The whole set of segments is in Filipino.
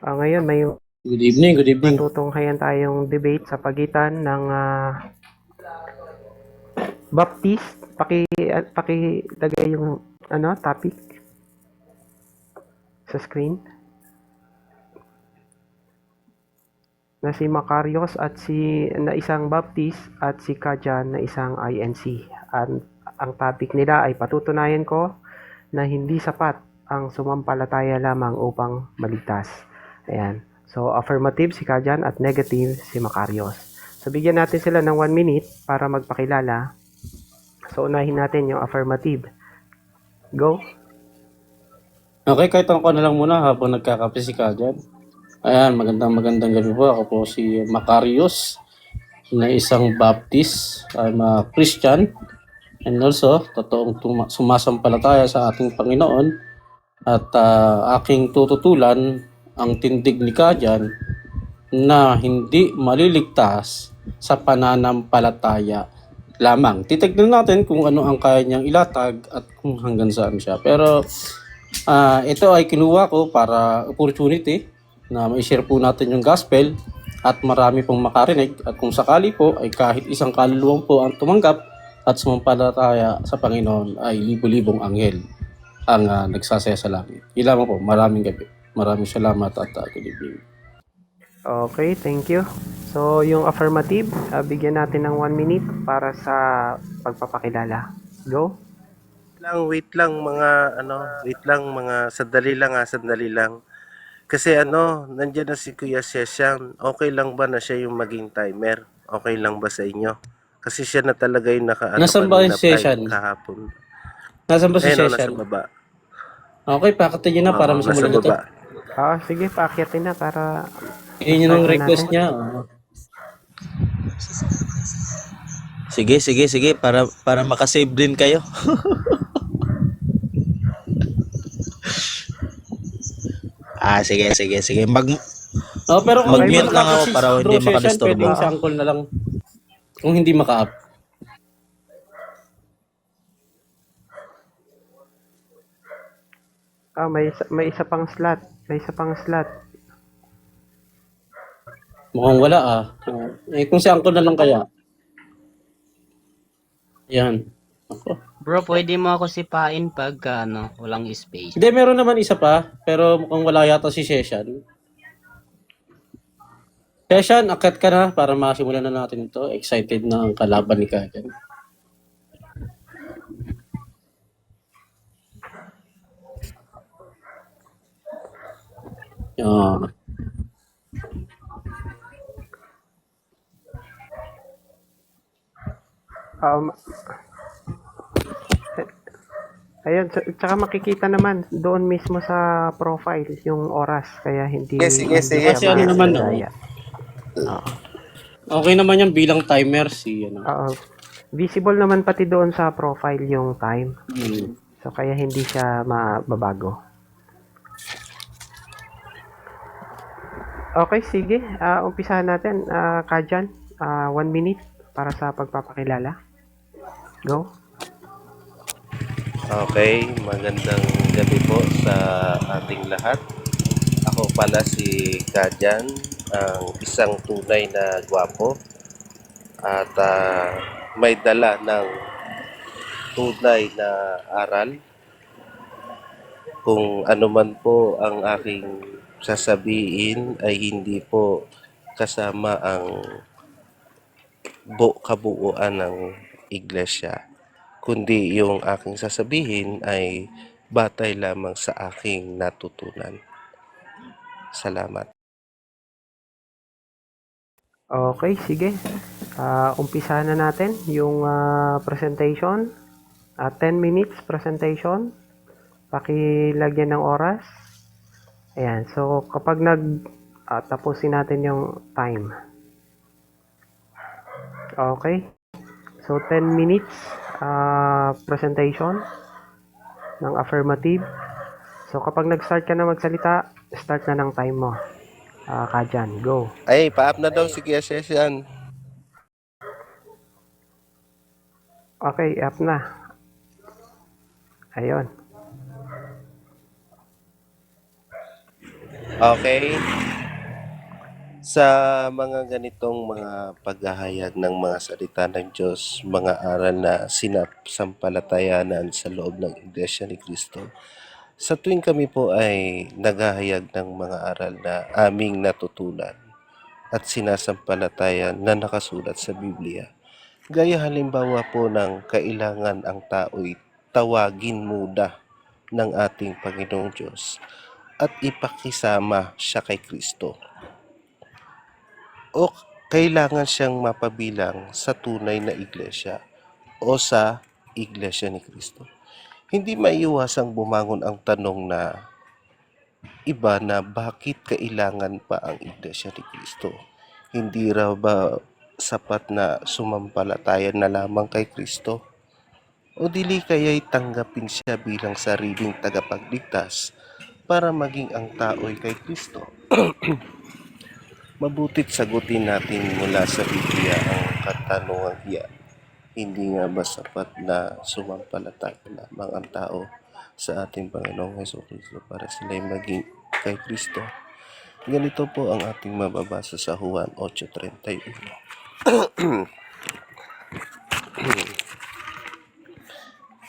Ngayon may Good evening, good evening. matutunghayan tayong debate sa pagitan ng Baptist. Pakilagay yung topic sa screen na si Macarius at na isang Baptist at si Kajan na isang INC. Ang topic nila ay patutunayan ko na hindi sapat ang sumampalataya lamang upang maligtas. Ayan. So, affirmative si Kajan at negative si Macarius. So, bigyan natin sila ng 1 minute para magpakilala. So, unahin natin yung affirmative. Go. Okay, kahit ako na lang muna habang nagkakape si Kajan. Ayan, magandang gabi po. Ako po si Macarius, na isang Baptist. I'm a Christian. And also, totoong sumasampalataya sa ating Panginoon. At aking tututulan ang tindig ni Kajan na hindi maliligtas sa pananampalataya lamang. Titignan natin kung ano ang kaya niyang ilatag at kung hanggang saan siya. Pero ito ay kinuha ko para opportunity na ma-share po natin yung gospel at marami pong makarinig, at kung sakali po ay kahit isang kaluluwang po ang tumanggap at sumampalataya sa Panginoon ay libo-libong anghel ang nagsasaya sa langit. Ilan po, maraming gabi. Maraming salamat at good evening. Okay, thank you. So, yung affirmative, bigyan natin ng 1 minute para sa pagpapakilala. Go. Wait lang mga sandali lang. Kasi nandiyan na si Kuya Sesang. Okay lang ba na siya yung maging timer? Okay lang ba sa inyo? Kasi siya na talaga yung Nasaan ba kanina yung session? kahapon. Nasaan ba si Ayun, nasa session? baba. Okay, pakitin nyo na para Oo, nasa masimulan na to. baba. Sige, paakyatin na para Yun yung start na request natin. niya. Sige para makasave din kayo. Sige. Pero kung hindi Mag-mute lang makaka ako si para bro hindi session, makadisturbo. pwedeng si uncle na lang. Kung hindi maka-up. May isa pang slot. May isa pang slot. Mukhang wala kung si uncle na lang kaya. Yan. Ako. Bro, pwede mo ako sipain pag walang space. Hindi, meron naman isa pa. Pero mukhang wala yata si Session. Session, akat ka na para masimulan na natin ito. Excited na ang kalaban ni Kajan. Ayun, tsaka makikita naman doon mismo sa profile yung oras, kaya hindi Sige. Kasi ano naman, madaya. Okay naman yan bilang timer si Visible naman pati doon sa profile yung time. Hmm. So kaya hindi siya mababago. Okay, sige. Umpisahan natin. Kajan, 1 minute para sa pagpapakilala. Go. Okay, magandang gabi po sa ating lahat. Ako pala si Kajan, ang isang tunay na gwapo at may dala ng tunay na aral. Kung ano man po ang aking sasabihin ay hindi po kasama ang kabuuan ng iglesia, kundi yung aking sasabihin ay batay lamang sa aking natutunan. Salamat. Okay, sige. Umpisahan na natin yung presentation. 10 minutes presentation. Pakilagyan ng oras. Ayan. So, kapag tapusin natin yung time. Okay. So, 10 minutes presentation ng affirmative. So, kapag nag-start ka na magsalita, start na ng time mo. Kajan, go. Ay, pa-up na daw si Kuya Session. Okay, up na. Ayun. Okay? Sa mga ganitong mga paghahayag ng mga salita ng Diyos, mga aral na sinasampalatayanan sa loob ng Iglesia ni Cristo, sa tuwing kami po ay naghahayag ng mga aral na aming natutunan at sinasampalatayan na nakasulat sa Biblia, gaya halimbawa po ng kailangan ang tao'y tawagin muna ng ating Panginoong Diyos at ipakisama siya kay Kristo o kailangan siyang mapabilang sa tunay na iglesia o sa iglesia ni Kristo. Hindi maiiwasang bumangon ang tanong na iba na bakit kailangan pa ang iglesia ni Kristo? Hindi raw ba sapat na sumampalataya na lamang kay Kristo? O dili kaya'y tanggapin siya bilang sariling tagapagligtas para maging ang tao'y kay Kristo? Mabutit sagutin natin mula sa Biblia ang katanungang iyan. Hindi nga ba sapat na sumampalataya lamang ang tao sa ating Panginoong Hesukristo para sila'y maging kay Kristo? Ganito po ang ating mababasa sa Juan 8:31.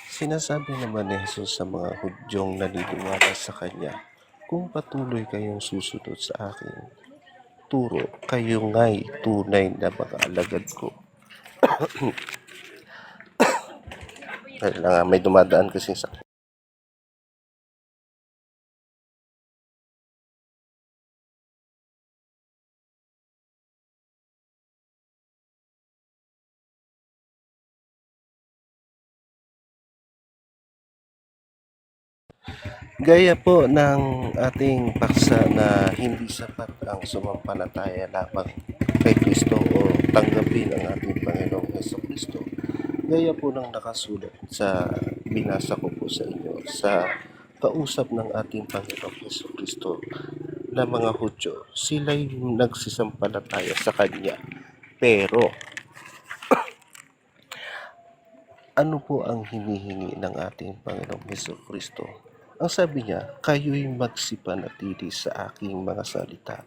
Sinasabi naman ni Jesus sa mga Hudyong naniniwala sa Kanya, kung patuloy kayong susunod sa aking turo, kayo nga'y tunay na mga alagad ko. Kailangan may dumadaan kasi sa gaya po ng ating paksa na hindi sapat ang sumampalataya lamang kay Kristo o tanggapin ang ating Panginoong Hesukristo. Gaya po ng nakasulat sa binasa ko po sa inyo sa kausap ng ating Panginoong Hesukristo na mga Hudyo, sila'y nagsisampalataya sa Kanya. Pero ano po ang hinihingi ng ating Panginoong Hesukristo? Ang sabi niya, kayo'y magsipanatili sa aking mga salita.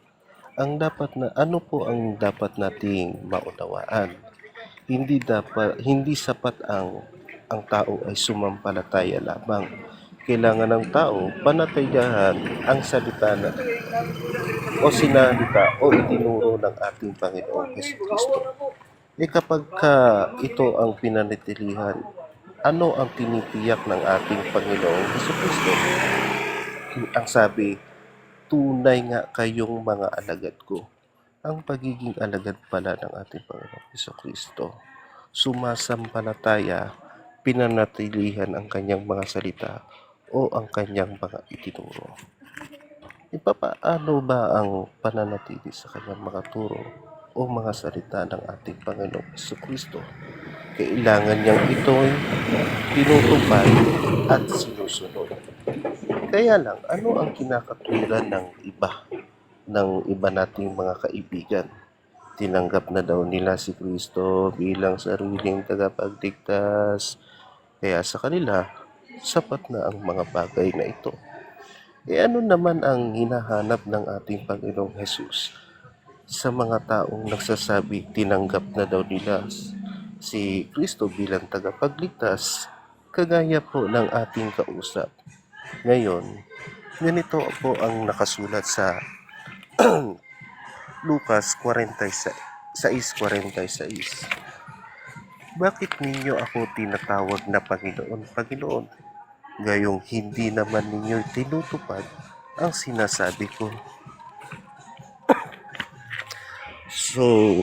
Ano po ang dapat nating maunawaan? Hindi sapat ang tao ay sumampalataya lamang. Kailangan ng tao panatayahan ang salita na o sinalita o itinuro ng ating Panginoong Hesukristo. Kapag ito ang pinanatilihan, ano ang tinitiyak ng ating Panginoong Hesukristo? Ang sabi, tunay nga kayong mga alagad ko. Ang pagiging alagad pala ng ating Panginoong Hesukristo, sumasampalataya, pinanatilihan ang kanyang mga salita o ang kanyang mga itinuro. Paano ba ang pananatili sa kanyang mga turo o mga salita ng ating Panginoong Hesukristo? Kailangan niyang ito'y tinutupad at sinusunod. Kaya lang, ano ang kinakatulan ng iba nating mga kaibigan? Tinanggap na daw nila si Kristo bilang sariling tagapagligtas. Kaya sa kanila, sapat na ang mga bagay na ito. Ano naman ang hinahanap ng ating Panginoong Hesus sa mga taong nagsasabi tinanggap na daw nila si Kristo bilang tagapagligtas, kagaya po ng ating kausap? Ngayon, ganito po ang nakasulat sa Lucas 6:46. Bakit ninyo ako tinatawag na Panginoon, Panginoon? Gayong hindi naman ninyo tinutupad ang sinasabi ko. So,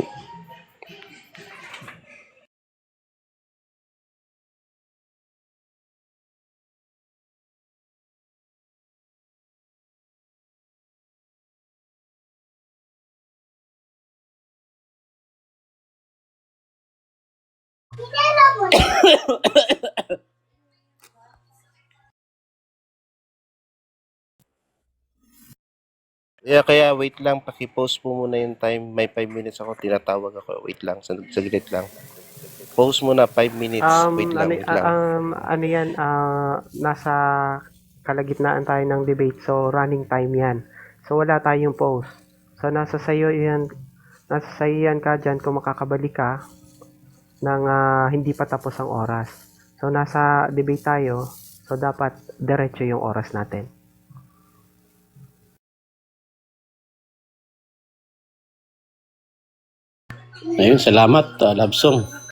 kaya wait lang, paki-post po muna yung time. May 5 minutes ako, tinatawag ako. Wait lang, saglit lang. Post muna, 5 minutes. Wait lang. Ano yan, nasa kalagitnaan tayo ng debate, so running time yan. So, wala tayong post. So, nasa sayo yan ka dyan kung makakabalik ka ng hindi pa tapos ang oras. So, nasa debate tayo. So, dapat diretso yung oras natin. Ayun, salamat, Labsong.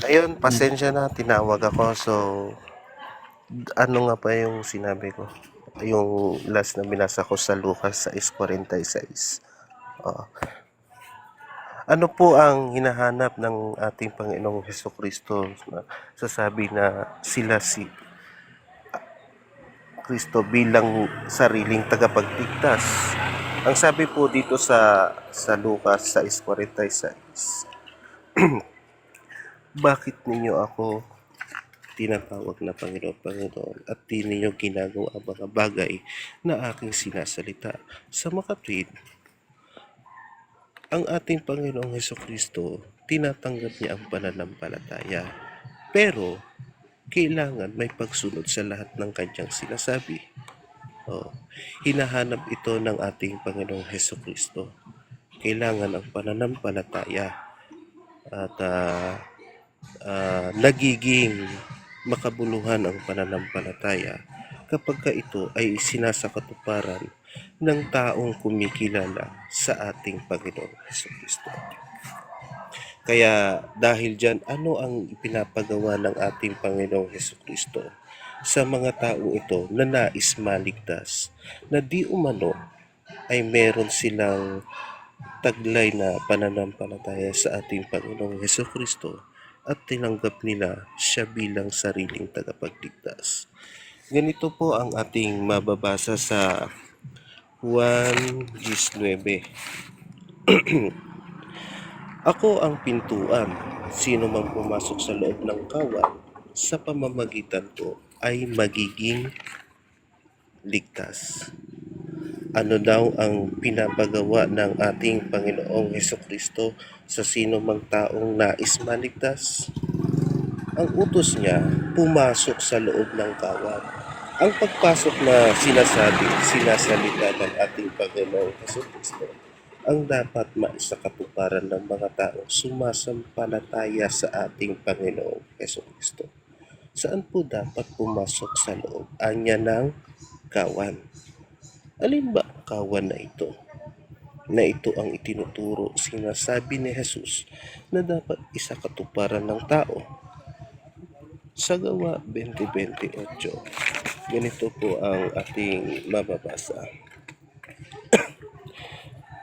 Ayun, pasensya na, tinawag ako. So, ano nga pa yung sinabi ko? Yung last na binasa ko sa Lucas 6:46. Oo. Ano po ang hinahanap ng ating Panginoong Hesukristo na sasabi na sila si Kristo bilang sariling tagapagligtas? Ang sabi po dito sa Lucas 6:46, bakit ninyo ako tinatawag na Panginoon, Panginoon, at di ninyo ginagawa ang mga bagay na aking sinasalita? Sa makatwid, ang ating Panginoong Hesukristo, tinatanggap niya ang pananampalataya. Pero, kailangan may pagsunod sa lahat ng kanyang sinasabi. Hinahanap ito ng ating Panginoong Hesukristo. Kailangan ang pananampalataya at nagiging makabuluhan ang pananampalataya kapag ka ito ay sinasakatuparan ng taong kumikilala sa ating Panginoong Hesukristo. Kaya dahil dyan, ano ang ipinapagawa ng ating Panginoong Hesukristo sa mga tao ito na nais maligtas, na di umano ay meron silang taglay na pananampalataya sa ating Panginoong Hesukristo at tinanggap nila siya bilang sariling tagapagligtas. Ganito po ang ating mababasa sa Juan 19. Ako ang pintuan. Sino mang pumasok sa loob ng kawan, sa pamamagitan ko ay magiging ligtas. Ano daw ang pinapagawa ng ating Panginoong Hesukristo sa sino mang taong nais maligtas? Ang utos niya, pumasok sa loob ng kawan. Ang pagpasok na sinasalita ng ating Panginoong Hesukristo, ang dapat maisakatuparan ng mga taong sumasampalataya sa ating Panginoong Hesukristo. Saan po dapat pumasok sa loob? Anya ng kawan. Alin ba ang kawan na ito? Na ito ang itinuturo, sinasabi ni Jesus na dapat isakatuparan ng tao. Sa Gawa 20:28, ganito po ang ating mababasa.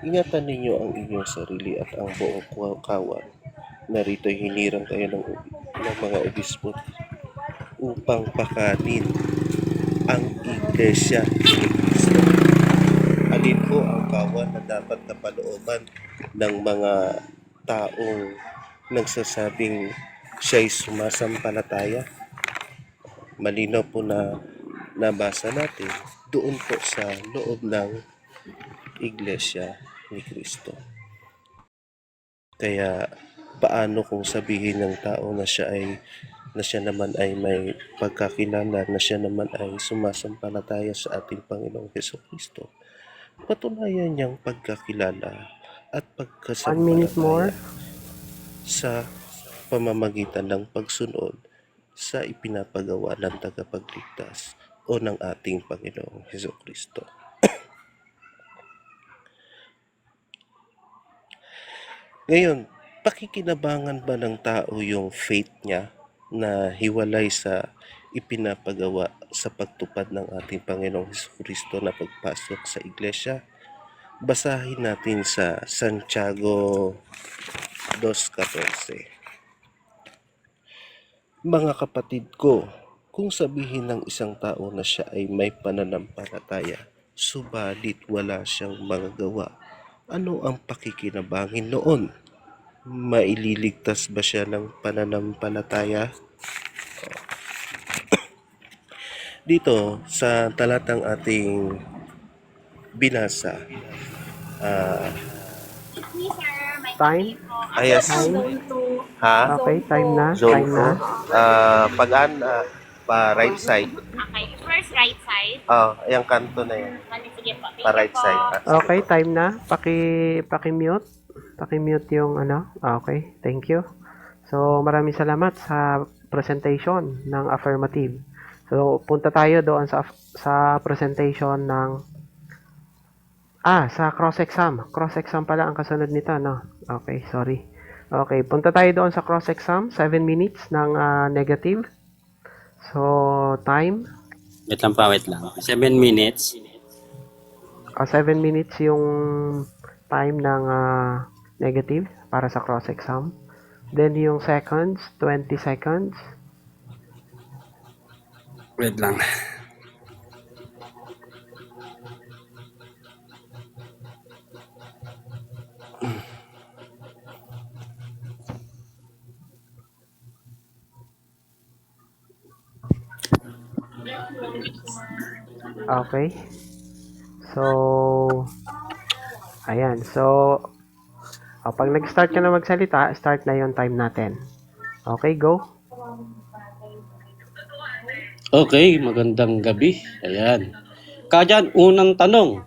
Ingatan ninyo ang inyong sarili at ang buong kawan. Narito'y hinirang kayo ng mga obispo upang pakanin ang iglesia ni Kristo. Alin po ang kawan na dapat kapalooban ng mga taong nagsasabing siya'y sumasampalataya? Malinaw po na nabasa natin doon po sa loob ng iglesia ni Kristo. Kaya paano kung sabihin ng tao na siya naman ay may pagkakilala, na siya naman ay sumasampalataya sa ating Panginoong Hesukristo? Patunayan niyang pagkakilala at 1 minute more. pagkasampalataya sa pamamagitan ng pagsunod sa ipinapagawa ng tagapagligtas o ng ating Panginoong Hesukristo. Ngayon, pakikinabangan ba ng tao yung faith niya na hiwalay sa ipinapagawa sa pagtupad ng ating Panginoong Hesukristo na pagpasok sa iglesia? Basahin natin sa Santiago 2:14. Mga kapatid ko, kung sabihin ng isang tao na siya ay may pananampalataya, subalit wala siyang magagawa, ano ang pakikinabangin noon? Maililigtas ba siya ng pananampalataya? Dito sa talatang ating binasa, ah, Time? ayas, Time? ha? Okay, time na. Zone Time na. 4. Pag-an, pa right side. Okay, first right side. Yung kanto na yan. Sige po. Pa right side. Sige. Okay, time na. Paki-mute. Paki-mute yung ano. Okay, thank you. So, maraming salamat sa presentation ng affirmative. So, punta tayo doon sa presentation ng sa cross-exam. Cross-exam pala ang kasunod nito, no? Okay, sorry. Okay, punta tayo doon sa cross-exam. 7 minutes ng negative. So, time. Wait lang pa, wait lang. 7 minutes. 7 minutes yung time ng negative para sa cross-exam. Then yung seconds, 20 seconds. Wait lang. Okay. So, ayan. So, pag nag-start ka na magsalita, start na yung time natin. Okay, go. Okay, magandang gabi. Ayan. Kajan, unang tanong.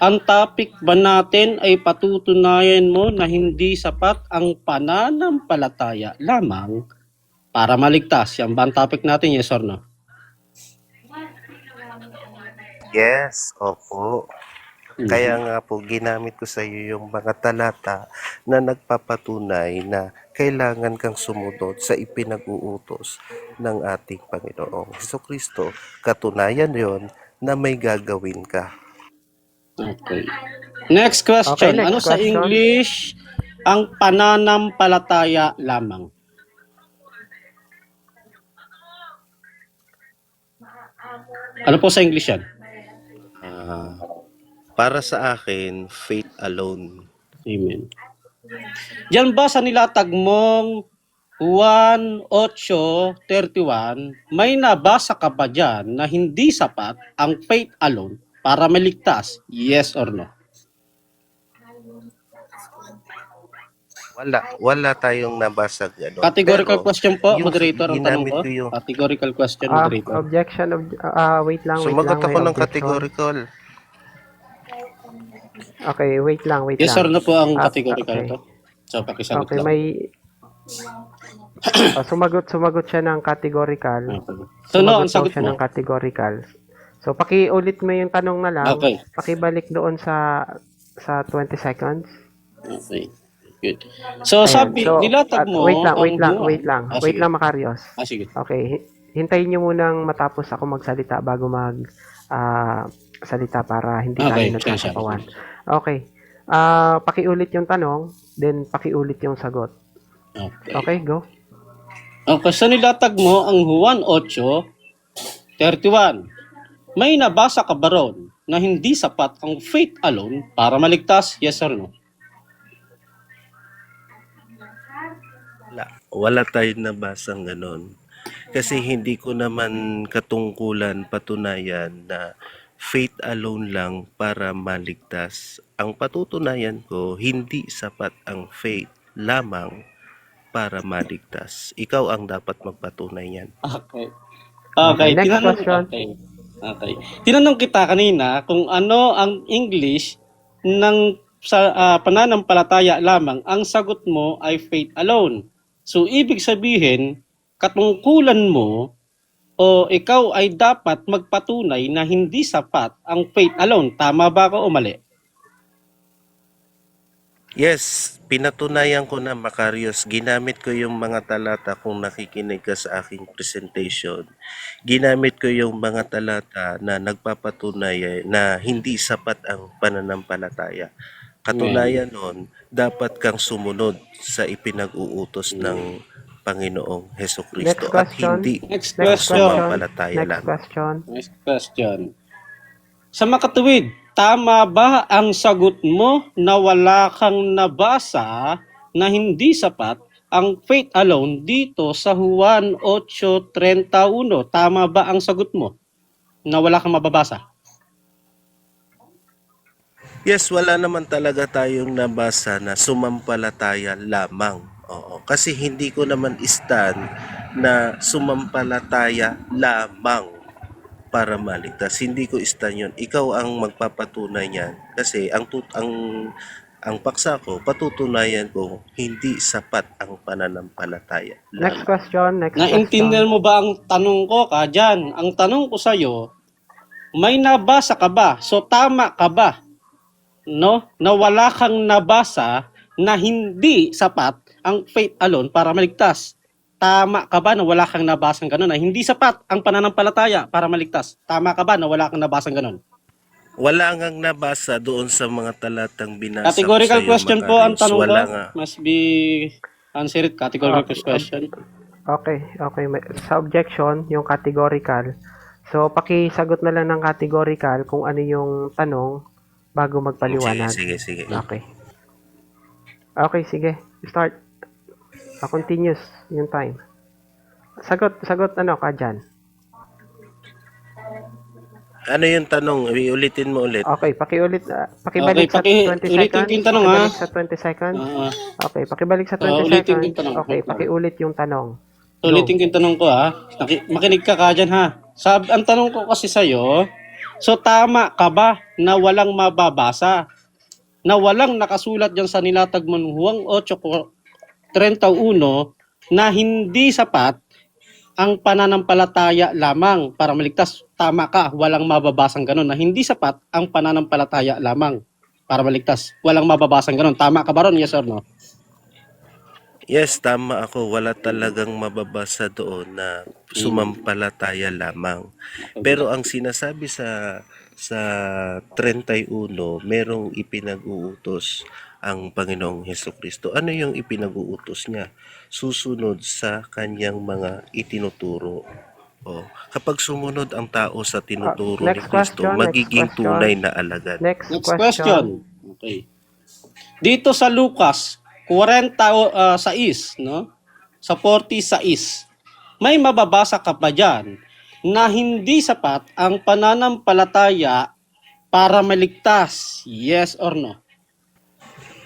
Ang topic ba natin ay patutunayan mo na hindi sapat ang pananampalataya lamang para maligtas? Yan ba ang topic natin, yes or no? Yes, opo. Kaya nga po, ginamit ko sa iyo yung mga talata na nagpapatunay na kailangan kang sumunod sa ipinag-uutos ng ating Panginoong Hesukristo. Katunayan yon na may gagawin ka. Okay. Next question. Okay, next Ano sa question. English ang pananampalataya lamang? Ano po sa English yan? Para sa akin, faith alone. Amen. Diyan ba sa nilatag mong 1:8:31, may nabasa ka ba dyan na hindi sapat ang faith alone para maligtas? Yes or no? Wala tayong nabasa gano'n. Categorical Pero, question po, yung moderator, ang tanong ginamit ko. ko yung- Categorical question, moderator. Objection. Wait lang. Sumagot may ako ng objection. categorical. Okay, wait lang. Yes or lang. no po ang Ah, categorical okay. to? So, pakisagot Okay, lang. may... sumagot siya ng categorical. Okay. So, no, ang daw sagot siya mo. ng categorical. So, pakiulit mo yung tanong na lang. Okay. Pakibalik doon sa 20 seconds. Okay. Good. So, Ayan. sabi, So, nilatag mo wait lang. ang buwan. Wait lang, sige. Makarios. Sige. Okay, hintayin nyo munang matapos ako magsalita bago salita para hindi tayo Okay, nagkakapawan. Okay. Pakiulit yung tanong, then pakiulit yung sagot. Okay. Okay, go. Okay, so nilatag mo ang Juan 8:31. May nabasa ka ba ron na hindi sapat ang faith alone para maligtas? Yes or no? Wala tayong nabasang ganon. Kasi hindi ko naman katungkulan patunayan na faith alone lang para maligtas. Ang patutunayan ko, hindi sapat ang faith lamang para maligtas. Ikaw ang dapat magpatunay yan. Okay. Okay, next question. Okay. Tinanong kita kanina kung ano ang English ng pananampalataya lamang. Ang sagot mo ay faith alone. So, ibig sabihin, katungkulan mo o ikaw ay dapat magpatunay na hindi sapat ang faith alone. Tama ba ako o mali? Yes, pinatunayan ko na, Macarius. Ginamit ko yung mga talata kung nakikinig ka sa aking presentation. Ginamit ko yung mga talata na nagpapatunay na hindi sapat ang pananampalataya. Katunayan nun, dapat kang sumunod sa ipinag-uutos ng Panginoong Hesukristo Next at question. hindi Next sa question. pampalataya Next lang. question. Next question. Sa makatuwid, tama ba ang sagot mo na wala kang nabasa na hindi sapat ang faith alone dito sa Juan 8:31? Tama ba ang sagot mo na wala kang mababasa? Yes, wala naman talaga tayong nabasa na sumampalataya lamang. Oo, kasi hindi ko naman stand na sumampalataya lamang para maligtas. Hindi ko stand yun. Ikaw ang magpapatunay niyan. Kasi ang paksa ko, patutunayan ko, hindi sapat ang pananampalataya Next lamang. question, next Naintindihan question. mo ba ang tanong ko, Kajan? Ang tanong ko sa'yo, may nabasa ka ba? So tama ka ba? No? Na wala kang nabasa na hindi sapat ang faith alone para maligtas. Tama ka ba na wala kang nabasang ganun na hindi sapat ang pananampalataya para maligtas? Tama ka ba na wala kang nabasang ganun? Wala ngang nabasa doon sa mga talatang binasa ko Categorical sa iyo, question po ang Macarius. tanong ko. Wala nga. Must be answered categorical Okay, question. Okay. Sa objection, yung categorical. So, pakisagot na lang ng categorical kung ano yung tanong bago magpaliwanag. Sige. Okay. Okay, sige. Start. Continuous yung time. Sagot ano ka dyan? Ano yung tanong? Ulitin mo ulit. Okay, pakibalik sa 20 ulitin seconds. ko yung tanong, ha? Pakibalik sa 20 seconds. Ah, Okay, pakibalik sa 20 ulitin ko yung seconds. tanong. Okay, pakiulit yung tanong. ulitin ko yung tanong ko, ha. Makinig ka dyan, ha. Ang tanong ko kasi sa'yo, so tama ka ba na walang mababasa? Na walang nakasulat dyan sa nilatag mo ng Juan 8:31 na hindi sapat ang pananampalataya lamang para maligtas. Tama ka, walang mababasang ganun na hindi sapat ang pananampalataya lamang para maligtas. Walang mababasang ganun. Tama ka ba ron? Yes or no? Yes, tama ako. Wala talagang mababasa doon na sumampalataya lamang. Pero ang sinasabi sa 31, merong ipinag-uutos ang Panginoong Hesukristo. Ano yung ipinag-uutos niya? Susunod sa kanyang mga itinuturo. O, kapag sumunod ang tao sa tinuturo ni Next Kristo, question, magiging next question. tunay na alagad. Next Next question. question. Okay. Dito sa Lucas 46, no? Sa 46, may mababasa ka pa dyan na hindi sapat ang pananampalataya para maligtas. Yes or no?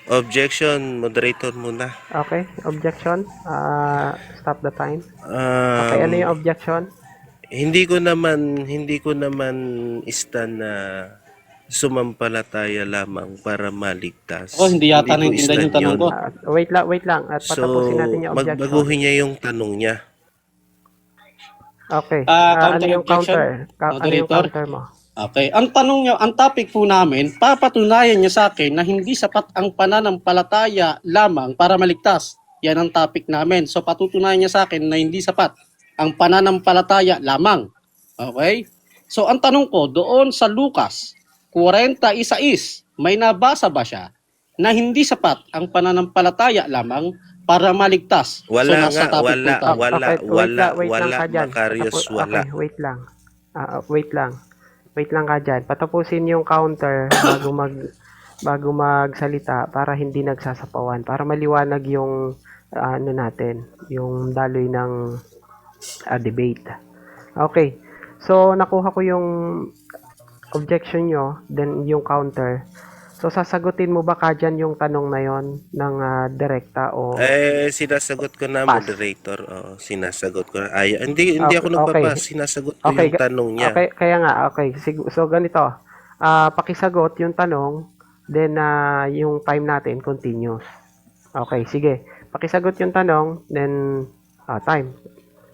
Objection, moderator muna. Okay, objection. Stop the time. Okay, ano yung objection? Hindi ko naman stand na sumampalataya lamang para maligtas. Ako, hindi yata Hindi ko naintindihan yung stand tanong yun. ko. Wait lang. At patapusin natin yung objection. magbaguhin niya yung tanong niya. Okay. Counter Ano yung objection? counter? Ano yung Moderator? counter mo? Okay. Ang tanong niya, ang topic po namin, papatunayan niya sa akin na hindi sapat ang pananampalataya lamang para maligtas. Yan ang topic namin. So patutunayan niya sa akin na hindi sapat ang pananampalataya lamang. Okay? So ang tanong ko, doon sa Lucas 46, may nabasa ba siya na hindi sapat ang pananampalataya lamang para maligtas? Wala so, nasa nga, topic wala, po tayo. wala, wait lang ka dyan. Macarius, wala. Okay, wait lang. Wait lang ka dyan. Patapusin yung counter bago magsalita para hindi nagsasapawan. Para maliwanag yung ano natin, yung daloy ng debate. Okay. So, nakuha ko yung objection nyo, then yung counter. So, sasagutin mo ba ka dyan yung tanong na yon ng direkta o... Sinasagot ko na, Pass. moderator. Oo, sinasagot ko na. Hindi Okay, ako nagpapas. Sinasagot ko Okay, yung tanong niya. Okay, kaya nga, okay. So, ganito. Pakisagot yung tanong, then yung time natin continues. Okay, sige. Pakisagot yung tanong, then time.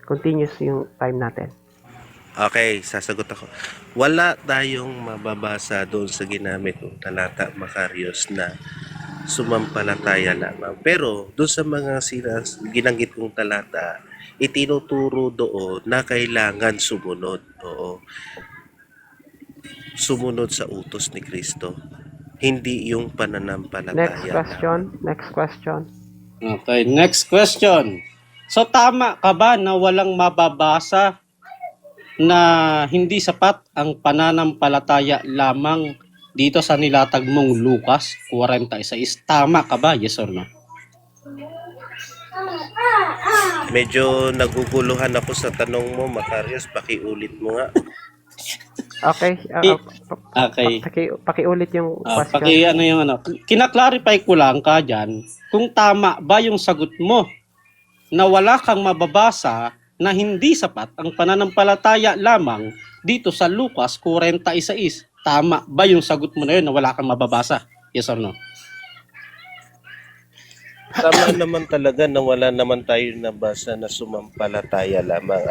Continuous yung time natin. Okay, sasagot ako. Wala tayong mababasa doon sa ginamit ng talata, Macarius, na sumampalataya lamang. Pero doon sa mga ginanggit kong talata, itinuturo doon na kailangan sumunod. Oo. Sumunod sa utos ni Kristo. Hindi yung pananampalataya. Next question. Okay, next question. So tama ka ba na walang mababasa na hindi sapat ang pananampalataya lamang dito sa nilatag mong Lucas 46? Tama ka ba? Yes or no? Medyo naguguluhan ako sa tanong mo, Macarius. Pakiulit mo nga. Okay, Okay. pakiulit yung question. Kinaklarify ko lang ka dyan, kung tama ba yung sagot mo na wala kang mababasa na hindi sapat ang pananampalataya lamang dito sa Lucas 41:6. Tama ba yung sagot mo na yun na wala kang mababasa? Yes or no? Tama naman talaga na wala naman tayo nabasa na sumampalataya lamang.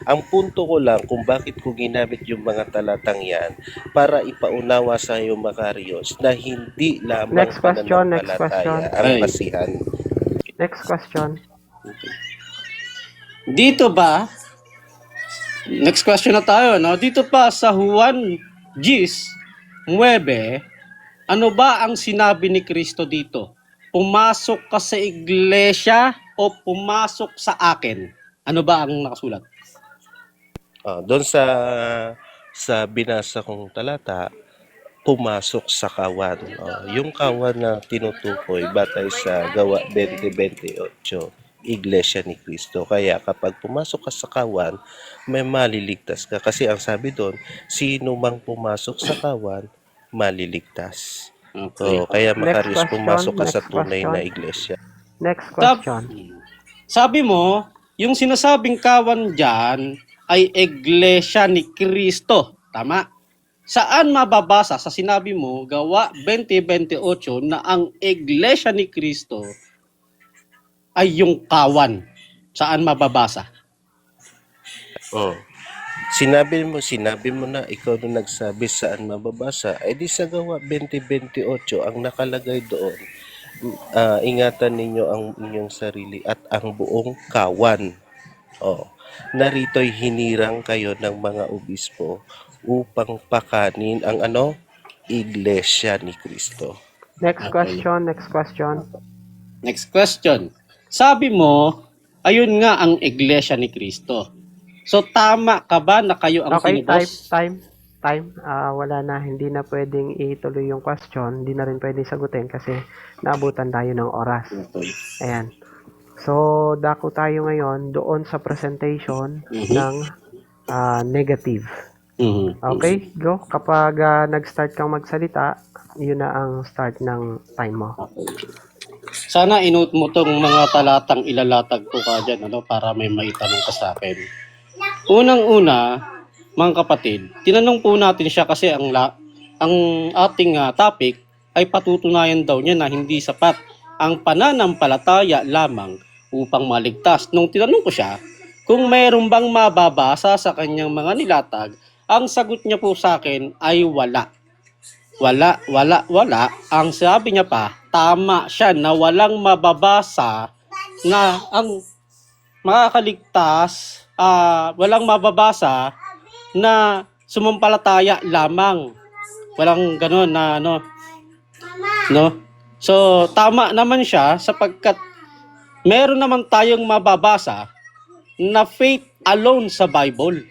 Ang punto ko lang kung bakit ko ginamit yung mga talatang yan para ipaunawa sa iyo, Macarius, na hindi lamang Next question, next pananampalataya question. ang Ay. basihan. Next question. Dito ba, next question na tayo, no? Dito pa sa Juan 10:9, ano ba ang sinabi ni Kristo dito? Pumasok ka sa iglesia o pumasok sa akin? Ano ba ang nakasulat? Doon sa binasa kong talata, pumasok sa kawan. Yung kawan na tinutukoy batay sa Gawa 20:28, Iglesia ni Cristo. Kaya kapag pumasok ka sa kawan, may maliligtas ka. Kasi ang sabi doon, sino mang pumasok sa kawan, maliligtas. Okay. Kaya Macarius, question, pumasok ka sa next tunay question. na iglesia. Next question. Sabi mo, yung sinasabing kawan dyan ay iglesia ni Kristo. Tama? Saan mababasa sa sinabi mo, Gawa 20:28, na ang iglesia ni Kristo ay yung kawan? Saan mababasa? Sinabi mo na ikaw na nagsabi saan mababasa, di sa Gawa 20:28 ang nakalagay doon. Ingatan ninyo ang inyong sarili at ang buong kawan. Narito'y hinirang kayo ng mga obispo upang pakanin ang iglesia ni Kristo. Next Okay. question, next question. Next question. Sabi mo, ayun nga ang iglesia ni Kristo. So tama ka ba na kayo ang Okay, sinubos? time. Wala na, hindi na pwedeng ituloy yung question. Hindi na rin pwedeng sagutin kasi naabutan tayo ng oras. Okay. Ayan. So, dako tayo ngayon doon sa presentation ng negative. Mhm. Okay, go. Kapag nag-start kang magsalita, yun na ang start ng time mo. Sana inote mo tong mga talatang ilalatag ko ka dyan, para may maitanong ka sa akin. Unang-una, mga kapatid, tinanong po natin siya kasi ang ating topic ay patutunayan daw niya na hindi sapat ang pananampalataya lamang upang maligtas. Nung tinanong ko siya kung mayroon bang mababasa sa kanyang mga nilatag, ang sagot niya po sa akin ay wala. Wala. Ang sabi niya pa, tama siya na walang mababasa na ang makakaligtas, walang mababasa na sumampalataya lamang. Walang gano'n na no. So tama naman siya sapagkat meron naman tayong mababasa na faith alone sa Bible.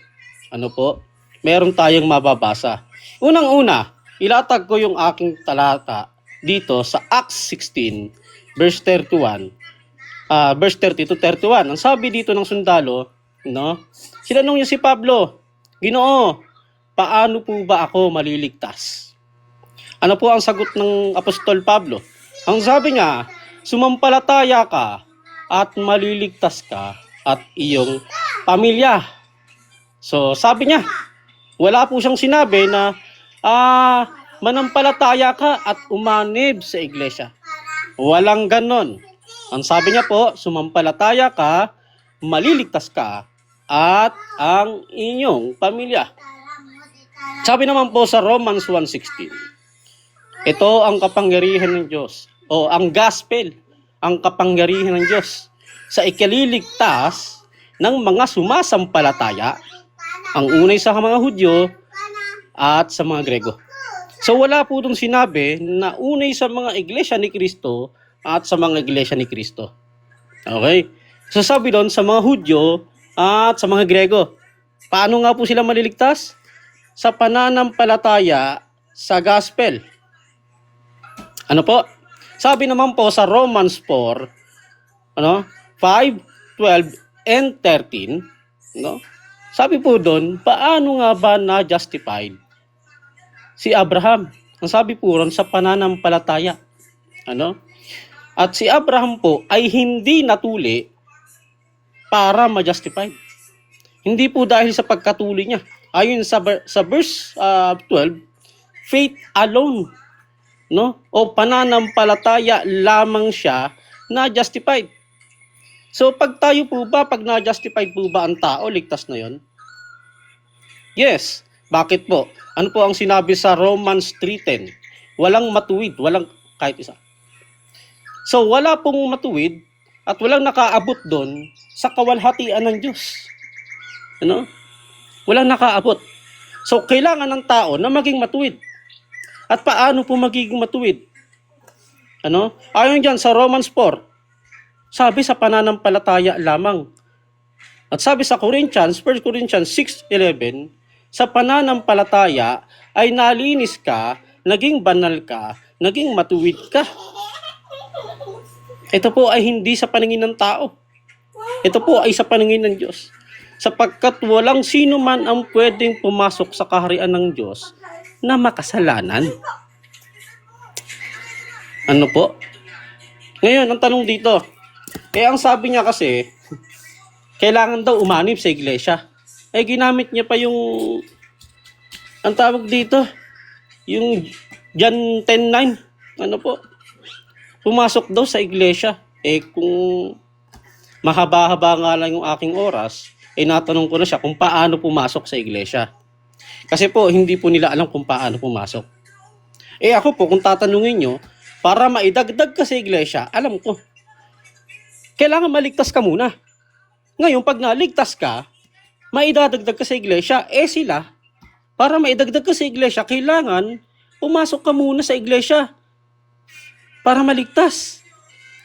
Meron tayong mababasa. Unang-una, ilatag ko yung aking talata dito sa Acts 16 verse 31. Verse 30 to 31. Ang sabi dito ng sundalo, sinanong niya si Pablo, Ginoo, paano po ba ako maliligtas? Ano po ang sagot ng Apostol Pablo? Ang sabi niya, sumampalataya ka at maliligtas ka at iyong pamilya. So sabi niya, wala po siyang sinabi na manampalataya ka at umanib sa iglesia. Walang ganon. Ang sabi niya po, sumampalataya ka, maliligtas ka, at ang inyong pamilya. Sabi naman po sa Romans 1:16, ito ang kapangyarihan ng Diyos, o ang gospel, ang kapangyarihan ng Diyos sa ikaliligtas ng mga sumasampalataya, ang unay sa mga Hudyo at sa mga Grego. So wala po itong sinabi na unay sa mga iglesia ni Kristo at sa mga iglesia ni Kristo. Okay? So sabi doon sa mga Hudyo at sa mga Grego. Paano nga po sila maliligtas? Sa pananampalataya sa gospel. Ano po? Sabi naman po sa Romans 4, 5, 12, and 13, no? Sabi po doon, paano nga ba na-justified si Abraham? Ang sabi po ron, sa pananampalataya. Ano? At si Abraham po ay hindi natuli para ma-justify. Hindi po dahil sa pagkatuli niya. Ayon sa verse 12, faith alone, no? O pananampalataya lamang siya na justified. So pag tayo po ba, pag na-justified po ba ang tao, ligtas na 'yon? Yes. Bakit po? Ano po ang sinabi sa Romans 3:10? Walang matuwid, walang kahit isa. So wala pong matuwid at walang nakaabot doon sa kawalhatian ng Diyos. Ano? Walang nakaabot. So kailangan ng tao na maging matuwid. At paano po magiging matuwid? Ano? Ayon diyan sa Romans 4, sabi sa pananampalataya lamang. At sabi sa 1 Corinthians 6:11, sa pananampalataya ay nalinis ka, naging banal ka, naging matuwid ka. Ito po ay hindi sa paningin ng tao. Ito po ay sa paningin ng Diyos. Sapagkat walang sino man ang pwedeng pumasok sa kaharian ng Diyos na makasalanan. Ano po? Ngayon, ang tanong dito, ang sabi niya kasi, kailangan daw umanib sa iglesia. Ginamit niya pa yung, ang tawag dito, yung John 10:9. Ano po? Pumasok daw sa iglesia. Kung mahaba-haba nga lang yung aking oras, natanong ko na siya kung paano pumasok sa iglesia. Kasi po, hindi po nila alam kung paano pumasok. Ako po, kung tatanungin nyo, para maidagdag ka sa iglesia, alam ko. Kailangan maligtas ka muna. Ngayon, pag naligtas ka, maidadagdag ka sa iglesia, sila, para maidagdag ka sa iglesia, kailangan pumasok ka muna sa iglesia para maligtas.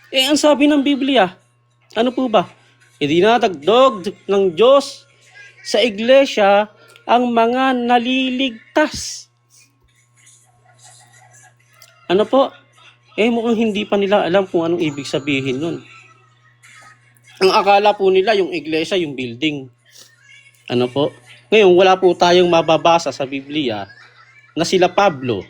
Ang sabi ng Biblia, ano po ba? Idinadagdag ng Diyos sa iglesia ang mga naliligtas. Ano po? Mukhang hindi pa nila alam kung anong ibig sabihin nun. Ang akala po nila yung iglesia, yung building. Ano po? Ngayon, wala po tayong mababasa sa Biblia na sila Pablo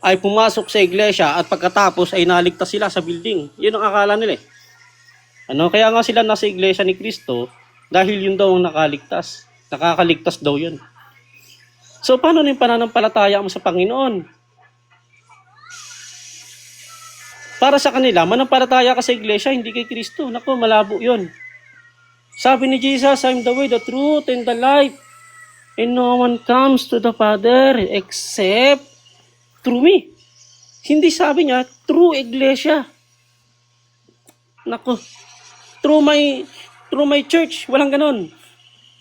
ay pumasok sa iglesia at pagkatapos ay naligtas sila sa building. Yun ang akala nila eh. Kaya nga sila nasa iglesia ni Kristo dahil yun daw ang nakaligtas. Nakakaligtas daw yun. So, paano na yung pananampalataya mo sa Panginoon? Para sa kanila, manampalataya ka sa iglesia, hindi kay Kristo. Naku, malabo yun. Sabi ni Jesus, I'm the way, the truth, and the life. And no one comes to the Father except through me. Hindi sabi niya, through iglesia. Naku, through my church. Walang ganon.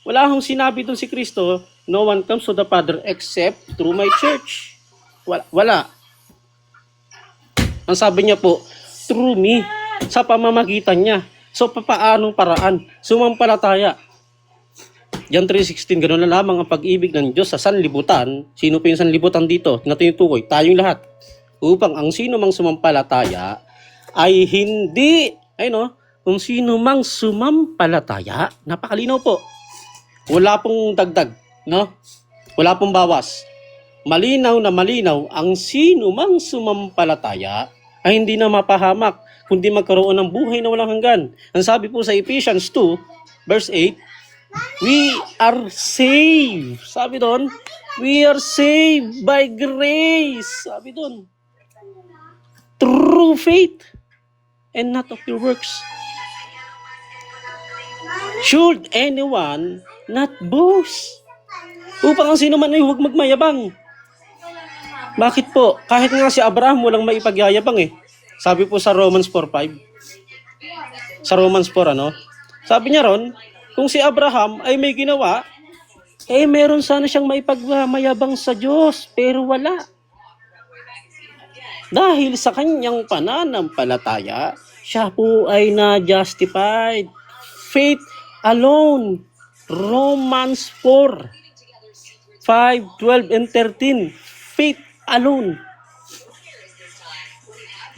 Wala akong sinabi dun si Kristo, no one comes to the Father except through my church. Wala. Ang sabi niya po, through me, sa pamamagitan niya. So, papaanong paraan? Sumampalataya. John 3:16, ganoon na lamang ang pag-ibig ng Diyos sa sanlibutan. Sino pa yung sanlibutan dito? Na tinutukoy, tayong lahat. Upang ang sino mang sumampalataya ay hindi, kung sino mang sumampalataya, napakalinaw po. Wala pong dagdag, no? Wala pong bawas. Malinaw na malinaw, ang sino mang sumampalataya ay hindi na mapahamak, kundi magkaroon ng buhay na walang hanggan. Ang sabi po sa Ephesians 2, verse 8, we are saved. Sabi doon, we are saved by grace. Sabi doon, through faith and not of your works. Should anyone not boast? Upang ang sino man ay huwag magmayabang. Bakit po? Kahit nga si Abraham walang maipagyayabang eh. Sabi po sa Romans 4:5. Sa Romans 4 sabi niya ron, kung si Abraham ay may ginawa, meron sana siyang maipagmayabang sa Diyos, pero wala. Dahil sa kanyang pananampalataya, siya po ay na-justified. Faith alone. Romans 4:5, 12, and 13. Faith alone.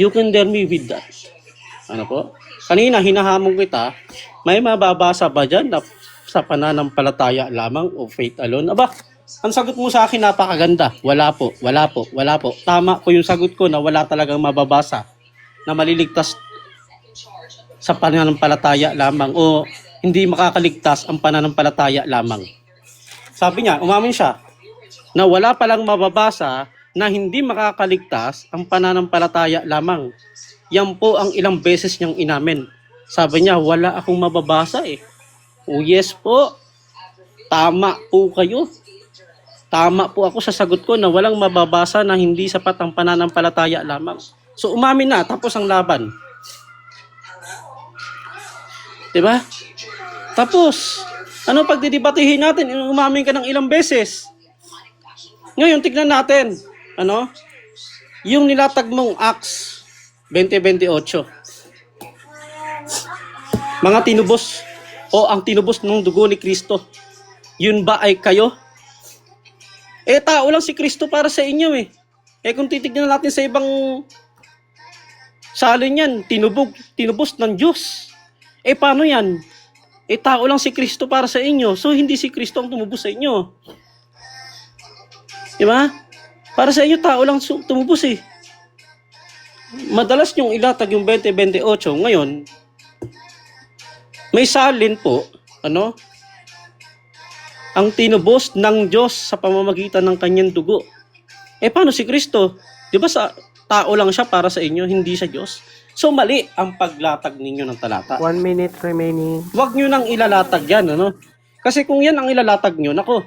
You can dare me with that. Ano po? Kanina, hinahamon kita, may mababasa ba dyan na sa pananampalataya lamang o faith alone? Aba, ang sagot mo sa akin napakaganda. Wala po, wala po, wala po. Tama ko yung sagot ko na wala talagang mababasa na maliligtas sa pananampalataya lamang o hindi makakaligtas ang pananampalataya lamang. Sabi niya, umamin siya, na wala palang mababasa na hindi makakaligtas ang pananampalataya lamang. Yan po ang ilang beses niyang inamin. Sabi niya, wala akong mababasa eh. O yes po, tama po kayo. Tama po ako sa sagot ko na walang mababasa na hindi sapat ang pananampalataya lamang. So umamin na, tapos ang laban. Diba? Tapos, ano pagdidebatehin natin? Umamin ka ng ilang beses. Ngayon, tignan natin. Ano? Yung nilatag mong Acts 20:28. Mga tinubos o ang tinubos ng dugo ni Kristo. Yun ba ay kayo? Tao lang si Kristo para sa inyo eh. Kung titignan natin sa ibang salin yan, tinubos ng Diyos. Paano yan? Tao lang si Kristo para sa inyo. So, hindi si Kristo ang tumubos sa inyo. Diba? Para sa inyo, tao lang tumubos eh. Madalas yung ilatag yung 20:28. Ngayon, may salin po, ano? Ang tinubos ng Diyos sa pamamagitan ng kanyang dugo. Paano si Kristo? Di ba sa tao lang siya para sa inyo, hindi sa Diyos? So mali ang paglatag ninyo ng talata. 1 minute remaining. Huwag nyo nang ilalatag yan, ano? Kasi kung yan ang ilalatag nyo, nako,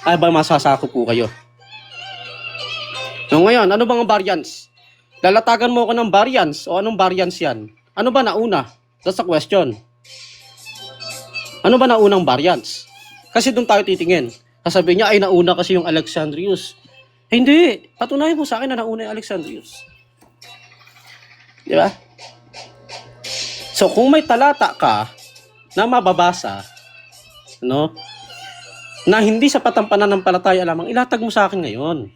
ay ba masasako po kayo. So ngayon, ano bang variance? Lalatagan mo ako ng variance o anong variance yan? Ano ba nauna? That's the question. Ano ba naunang variance? Kasi doon tayo titingin. Sasabihin niya, ay nauna kasi yung Alexandrius. Hindi. Patunayan mo sa akin na nauna yung Alexandrius. Di ba? So, kung may talata ka na mababasa, no, na hindi sapat ang pananampalataya lamang, ilatag mo sa akin ngayon.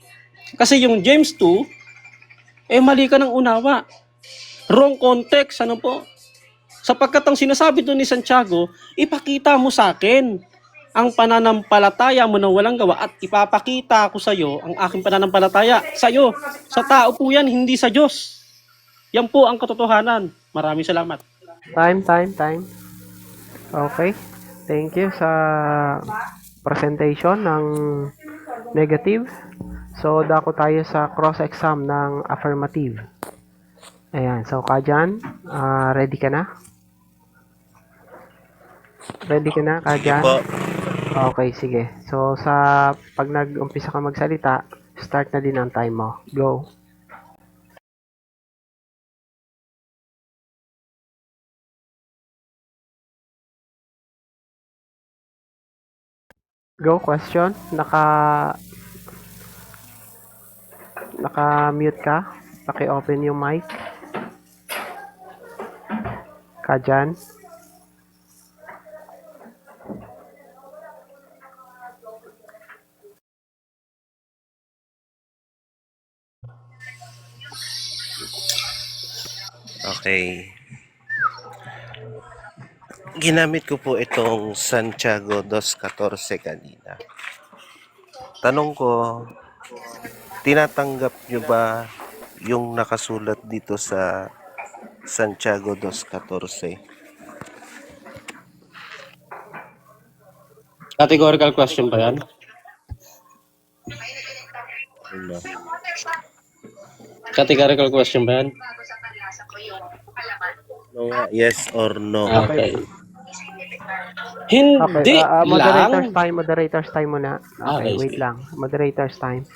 Kasi yung James 2, mali ka ng unawa. Wrong context, ano po? Sapagkat ang sinasabi doon ni Santiago, ipakita mo sa akin ang pananampalataya mo na walang gawa at ipapakita ko sa iyo ang aking pananampalataya sa iyo. Sa tao po yan, hindi sa Diyos. Yan po ang katotohanan. Maraming salamat. Time. Okay. Thank you sa presentation ng negative. So, dako tayo sa cross-exam ng affirmative. Ayan. So, Kajan, ready ka na? Ready ka na, Kajan? Po. Okay, sige. So, pag nag-umpisa ka magsalita, start na din ang time mo. Go. Go, question. Naka-mute ka. Paki-open yung mic. Kajan. Okay. Ginamit ko po itong Santiago 2:14 kanina. Tanong ko, tinatanggap nyo ba yung nakasulat dito sa Santiago 2:14? Categorical question ba yan? Ano? Categorical question ba yan? No, yes or no? Okay. Hindi lang. Moderators time muna. Okay, Okay, wait sige. lang. Moderators time.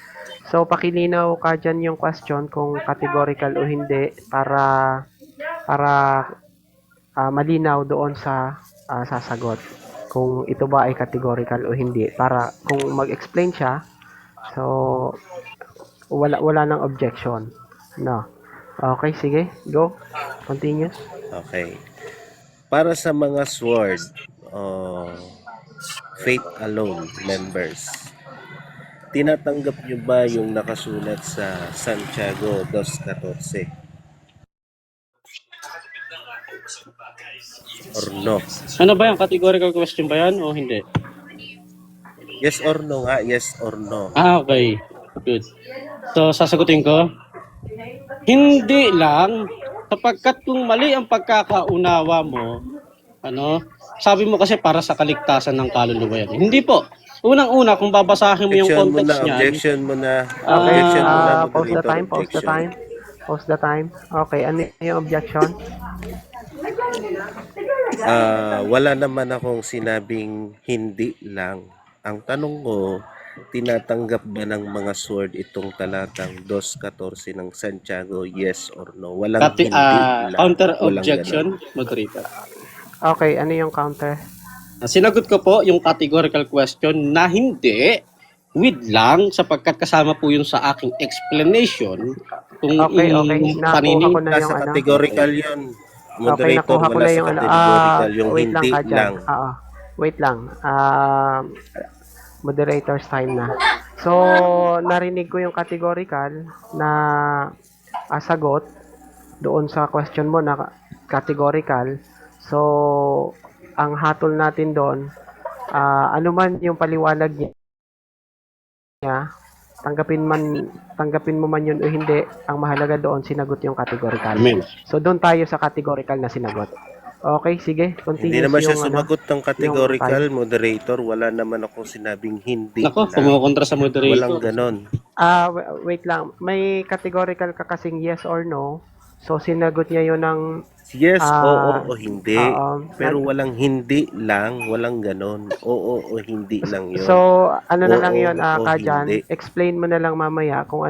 So, pakilinaw ka dyan yung question kung categorical o hindi para malinaw doon sa sasagot. Kung ito ba ay categorical o hindi. Para kung mag-explain siya, so wala nang objection. No. Okay, sige. Go. Continue. Okay. Para sa mga sword, faith alone members, tinatanggap nyo ba yung nakasulat sa Santiago 2:14? or no. Ano ba yan? Categorical question ba yan o hindi? Yes or no nga, yes or no. Okay. Good. So, sasagutin ko, hindi lang, sapagkat kung mali ang pagkakaunawa mo, sabi mo kasi para sa kaligtasan ng kaluluwa yan. Hindi po. Unang-una, kung babasahin mo yung context niyan, Objection mo na, Okay, objection mo na, pause the moderator, time, pause the objection. time. Pause the time. Okay, ano yung objection? Wala naman akong sinabing hindi lang. Ang tanong ko, tinatanggap ba ng mga sword itong talatang 2:14 ng Santiago, yes or no? Walang hindi lang. counter Walang objection, moderator. Okay, ano yung counter? Sinagot ko po yung categorical question na hindi, with lang, sapagkat kasama po yun sa aking explanation. Kung Okay, okay. Nakuha ko na Nasa yung ano. categorical yun. Okay, Moderator, nakuha ko wala na sa yung ano. categorical yung Wait lang hindi ka dyan. lang. Oo. Wait lang. Moderator's time na. So, narinig ko yung categorical na sagot doon sa question mo na categorical. So, ang hatol natin doon, ano man yung paliwanag niya, tanggapin mo man yun o hindi, ang mahalaga doon, sinagot yung categorical. Amen. So, doon tayo sa categorical na sinagot. Okay, sige. Continue. Hindi naman siya sumagot ng categorical, moderator. Wala naman akong sinabing hindi Nako, lang. kumukontra sa moderator. Walang ganon. Wait lang. May categorical ka kasing yes or no. So, sinagot niya yun ng Yes, Ah, oo o hindi. Pero walang hindi lang, walang ganon. Oo o hindi lang yun. So, ano na Oo lang yun, o Kajan, hindi. explain mo na lang mamaya kung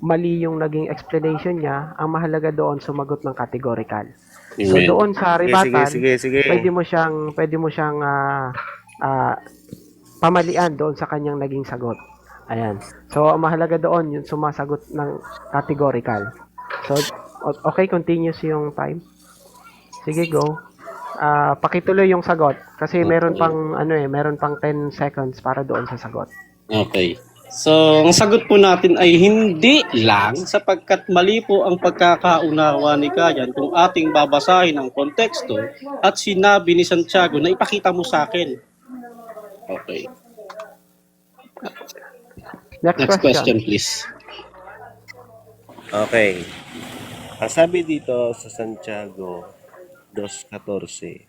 mali yung naging explanation niya. Ang mahalaga doon, sumagot ng categorical. So, Amen. doon sa Sige, ribatan, sige. pwede mo siyang pamalian doon sa kanyang naging sagot. Ayan. So, ang mahalaga doon, yung sumasagot ng categorical. So, okay, continuous yung time. Sige, go. Pakituloy yung sagot kasi meron pang 10 seconds para doon sa sagot. Okay. So, ang sagot po natin ay hindi lang sapagkat mali po ang pagkakaunawa ni Kayan kung ating babasahin ang konteksto at sinabi ni Santiago na ipakita mo sa akin. Okay. Next question, please. Okay. Ang sabi dito sa Santiago 2:14,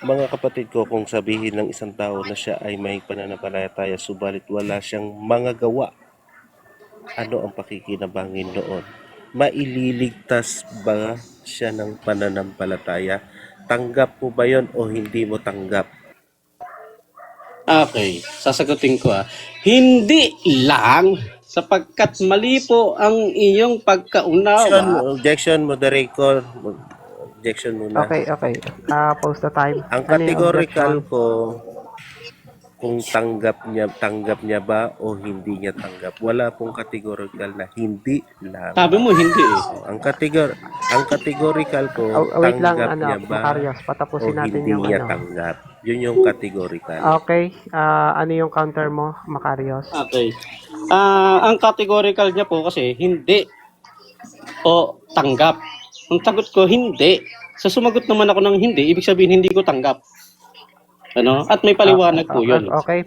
mga kapatid ko, kung sabihin ng isang tao na siya ay may pananampalataya subalit wala siyang mga gawa, ano ang pakikinabangin doon? Maililigtas ba siya ng pananampalataya? Tanggap mo ba yon o hindi mo tanggap? Okay, sasagutin ko. Hindi lang sapagkat mali po ang iyong pagkaunawa. Objection, moderator. Objection muna. Okay. Pause the time. Ang Ano yung categorical objection? ko, kung tanggap niya ba o hindi niya tanggap. Wala pong categorical na hindi lang. Sabi mo hindi eh. Ang categorical ko, Wait lang, tanggap niya ba Macarius, o patapusin natin hindi yung niya tanggap. Yun yung categorical. Okay, ano yung counter mo, Macarius? Okay. Ang categorical niya po kasi hindi o tanggap. Ang sagot ko hindi. So sumagot naman ako ng hindi, ibig sabihin hindi ko tanggap. At may paliwanag po 'yun. Okay,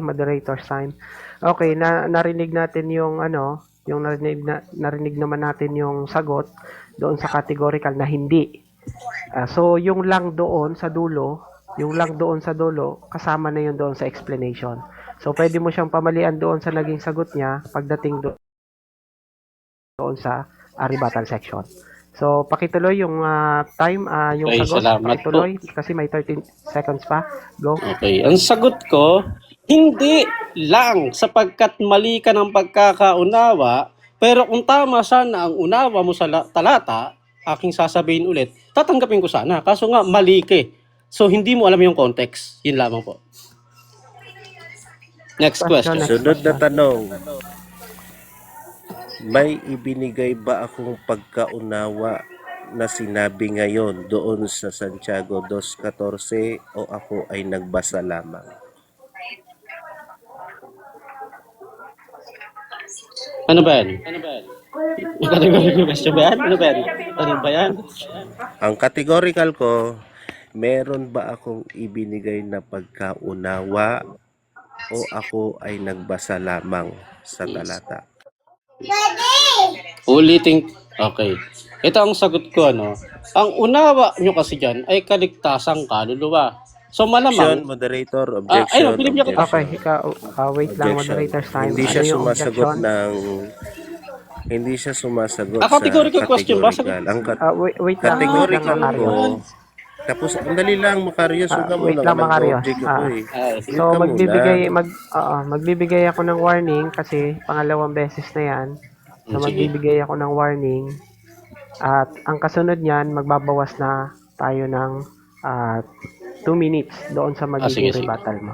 moderator's time. Okay, narinig natin yung narinig naman natin yung sagot doon sa categorical na hindi. So yung lang doon sa dulo, kasama na yun doon sa explanation. So pwede mo siyang pamalian doon sa naging sagot niya pagdating doon sa rebuttal section. So pakituloy yung time, yung Okay, sagot, salamat pakituloy kasi may 13 seconds pa. Go. Okay. Ang sagot ko, hindi lang sapagkat mali ka ng pagkakaunawa, pero kung tama sana ang unawa mo sa talata, aking sasabihin ulit, tatanggapin ko sana. Kaso nga, mali ka eh. So, hindi mo alam yung context. Yun lamang po. Next question. Sunod na tanong. May ibinigay ba akong pagkaunawa na sinabi ngayon doon sa Santiago 2:14 o ako ay nagbasa lamang? Ano ba yan? Yung categorical question ba yan? Ano ba yan? Ano ba yan? Ang categorical ko, meron ba akong ibinigay na pagkaunawa o ako ay nagbasa lamang sa talata? Ulitin. Okay. Ito ang sagot ko, ano. Ang unawa nyo kasi dyan ay kaligtasang kaluluwa. So Objection, malamang, moderator, ayun, objection, Philip, niya kita. Okay, objection. ikaw, wait lang, Objection. moderator's time. Hindi Ano siya yung sumasagot objection? ng hindi siya sumasagot sa Categorical question ba? categorical. Ang Wait lang, categorical ko, Macarius. tapos ang dali lang, Macarius, huwag ka Wait muna lang, ka Macarius. nag-object ako eh. Sige. So, Wait ka magbibigay ako ng warning kasi pangalawang beses na yan. So, Sige. magbibigay ako ng warning. At ang kasunod niyan, magbabawas na tayo ng 2 minutes doon sa magiging sige. rebuttal mo.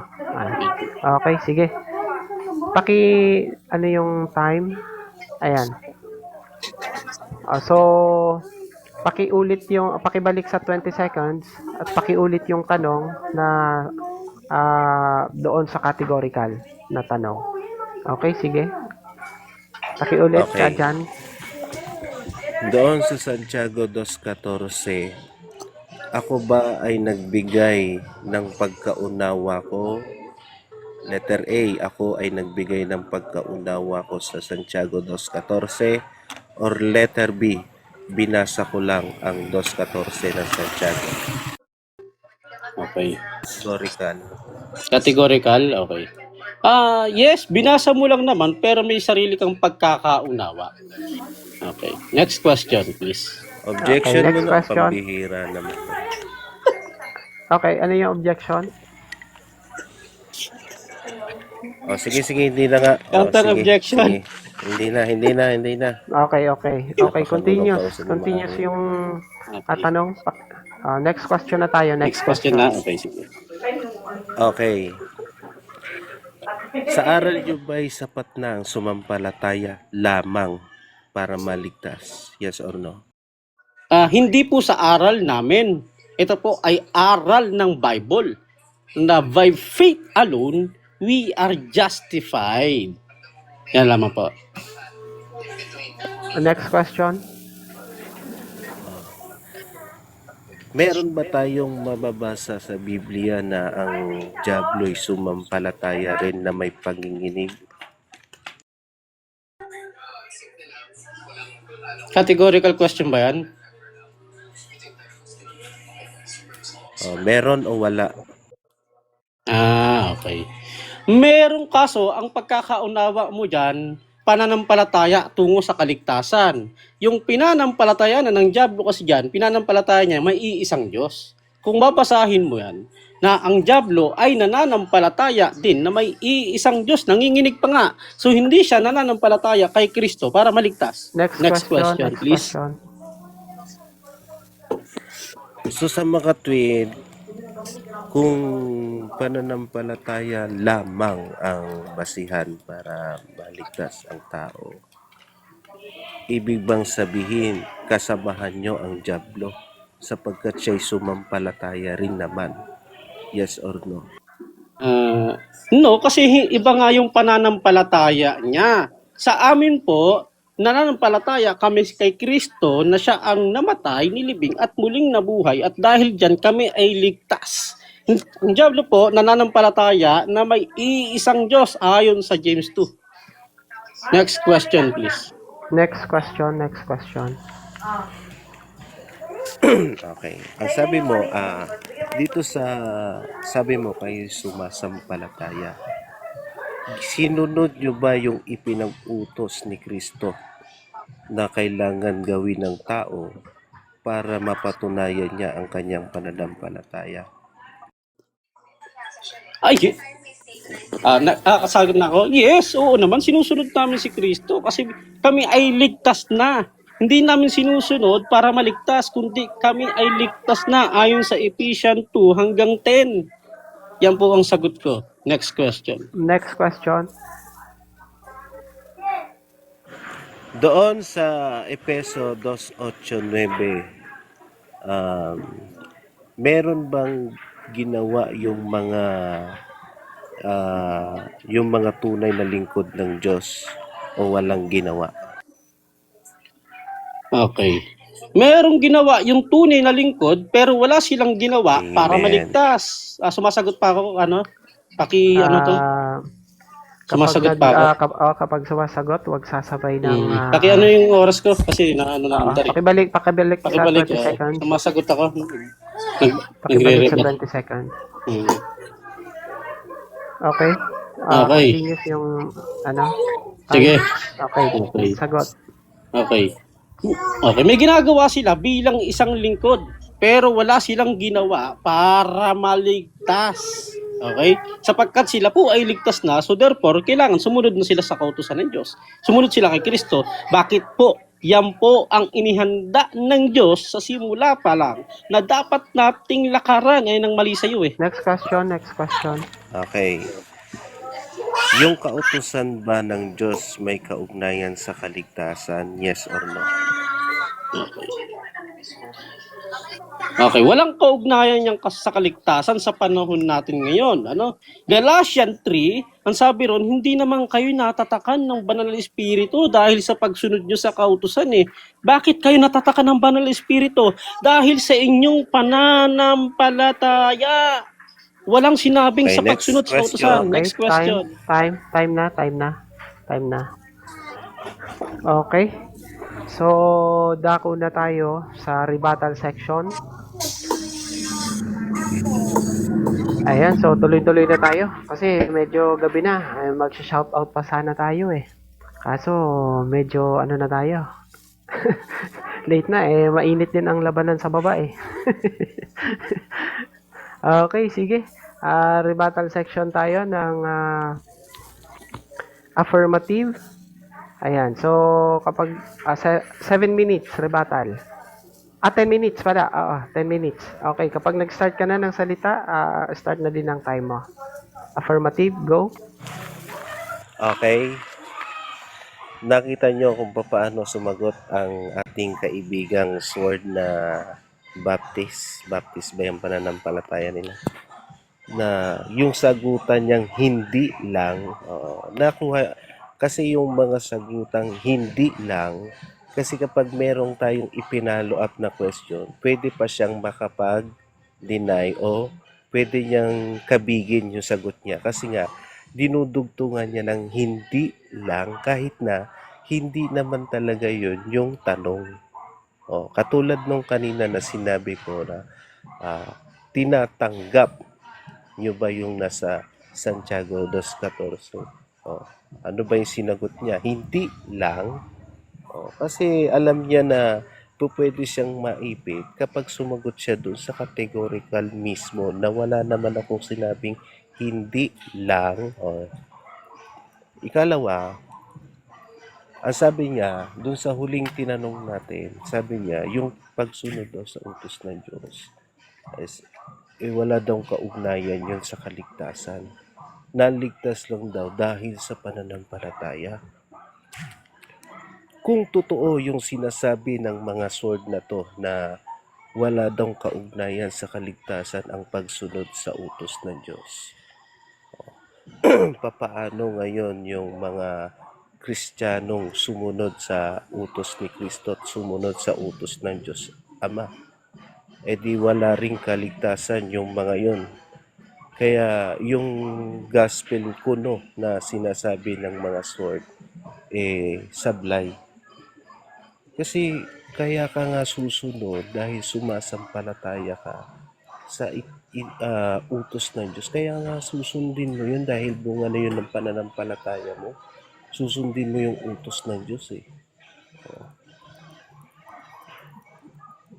Okay, sige. Ano yung time? Ayan. So, pakibalik sa 20 seconds at pakiulit yung tanong na doon sa categorical na tanong. Okay, sige. Pakiulit ka Okay. dyan. Doon sa Santiago 2:14, ako ba ay nagbigay ng pagkaunawa ko? Letter A, ako ay nagbigay ng pagkaunawa ko sa Santiago 2:14. Or letter B, binasa ko lang ang 2:14 ng Santiago. Okay. Historical. Categorical, okay. Yes, binasa mo lang naman pero may sarili kang pagkakaunawa. Okay. Next question, please. Objection Okay, mo next na, question. pambihira naman. Okay, ano yung objection? Sige, hindi na nga. Counter Sige, objection. sige. Hindi na. Okay. Okay, Napakagulo continuous pa yung tanong. Next question na tayo. Next question na. Okay, sige. Okay. Sa aral nyo ba'y sapat na ang sumampalataya lamang para maligtas? Yes or no? Hindi po sa aral namin. Ito po ay aral ng Bible. Na by faith alone, we are justified. Yan lamang po. Next question. Meron ba tayong mababasa sa Biblia na ang diablo'y sumampalataya rin na may panginginig? Categorical question ba yan? Meron o wala? Okay. Merong kaso, ang pagkakaunawa mo dyan, pananampalataya tungo sa kaligtasan. Yung pinanampalataya na ng diablo kasi dyan, pinanampalataya niya may iisang Diyos. Kung babasahin mo yan, na ang diablo ay nananampalataya din na may iisang Diyos, nanginginig pa nga. So hindi siya nananampalataya kay Kristo para maligtas. Next question, please. So sa mga tweet, kung pananampalataya lamang ang basihan para maligtas ang tao, ibig bang sabihin kasabahan nyo ang diablo sapagkat siya'y sumampalataya rin naman? Yes or no? No, kasi iba nga yung pananampalataya niya. Sa amin po, nananampalataya kami kay Kristo na siya ang namatay, nilibing at muling nabuhay at dahil dyan kami ay ligtas. Ang diablo po, nananampalataya na may iisang Diyos ayon sa James 2. Next question, please. Next question. Okay. Ang sabi mo, dito sabi mo kayo sumasampalataya. Sinunod nyo ba yung ipinag-utos ni Kristo na kailangan gawin ng tao para mapatunayan niya ang kanyang pananampalataya? Kasagot na ako, yes, oo naman, sinusunod namin si Kristo kasi kami ay ligtas na. Hindi namin sinusunod para maligtas, kundi kami ay ligtas na ayon sa Ephesians 2 hanggang 10. Yan po ang sagot ko. Next question. Doon sa Efeso 2:8-9, meron bang ginawa yung mga tunay na lingkod ng Diyos o walang ginawa? Okay. Merong ginawa yung tunay na lingkod pero wala silang ginawa para Amen. maligtas. Sumasagot pa ako, ano? Ano to? Ah, Sumasagot pa ako. kapag sumasagot, huwag sasabay ng Ano yung oras ko? Kasi na oo, andar eh. pakibalik sa Pakibalik. 20 seconds. Sumasagot ako. Pakibalik sa Nagre-record. 20 seconds. Hmm. Okay? Okay. Continuous yung ano? Sige. Okay. Okay. Sagot. Okay. Okay, may ginagawa sila bilang isang lingkod, pero wala silang ginawa para maligtas. Okay? Sapagkat sila po ay ligtas na, so therefore, kailangan sumunod na sila sa kautusan ng Diyos. Sumunod sila kay Kristo. Bakit po? Yan po ang inihanda ng Diyos sa simula pa lang na dapat nating lakaran. Ngayon ang mali sa iyo eh. Next question. Okay. Yung kautusan ba ng Diyos may kaugnayan sa kaligtasan? Yes or no? Okay, walang kaugnayan yung sa kaligtasan sa panahon natin ngayon. Ano? Galatians 3, ang sabi ron, hindi naman kayo natatakan ng banal na espiritu dahil sa pagsunod nyo sa kautusan eh. Bakit kayo natatakan ng banal na espiritu? Dahil sa inyong pananampalataya. Walang sinabing Okay, sa next pagsunod sa question. kautusan. Okay, Next question. Time na. Okay. So, dako na tayo sa rebuttal section. Ayan, so tuloy-tuloy na tayo. Kasi medyo gabi na. Mag-shoutout pa sana tayo eh. Kaso, medyo ano na tayo. Late na eh. Mainit din ang labanan sa baba eh. Okay, sige. Rebuttal section tayo ng affirmative. Ayan, so kapag 7 minutes rebuttal. 10 minutes pala. 10 minutes. Okay, kapag nag-start ka na ng salita, start na din ang time mo. Affirmative, go. Okay. Nakita nyo kung paano sumagot ang ating kaibigang sword na Baptist. Baptist ba yung pananampalataya nila? Na yung sagutan niyang hindi lang, nakuha, kasi yung mga sagutang hindi lang, kasi kapag merong tayong ipinalo up na question, pwede pa siyang makapag-deny o pwede niyang kabigin yung sagot niya. Kasi nga, dinudugtungan niya ng hindi lang kahit na hindi naman talaga yun yung tanong. Katulad nung kanina na sinabi ko na tinatanggap nyo ba yung nasa Santiago 2:14? Ano ba yung sinagot niya? Hindi lang. Kasi alam niya na pwede siyang maipit kapag sumagot siya doon sa categorical mismo na wala naman akong sinabing hindi lang. Ikalawa, ang sabi niya, doon sa huling tinanong natin, sabi niya, yung pagsunod daw sa utos ng Diyos is wala daw kaugnayan yun sa kaligtasan. Naligtas lang daw dahil sa pananampalataya. Kung totoo yung sinasabi ng mga sword na to na wala daw kaugnayan sa kaligtasan ang pagsunod sa utos ng Diyos, papaano ngayon yung mga Kristiyanong sumunod sa utos ni Kristo at sumunod sa utos ng Diyos Ama? Di wala ring kaligtasan yung mga yun. Kaya yung gospel kuno na sinasabi ng mga sword, sablay. Kasi kaya ka nga susunod dahil sumasampalataya ka sa utos ng Diyos. Kaya nga susundin mo yun dahil bunga na yun ng pananampalataya mo. Susundin mo yung utos ng Diyos eh.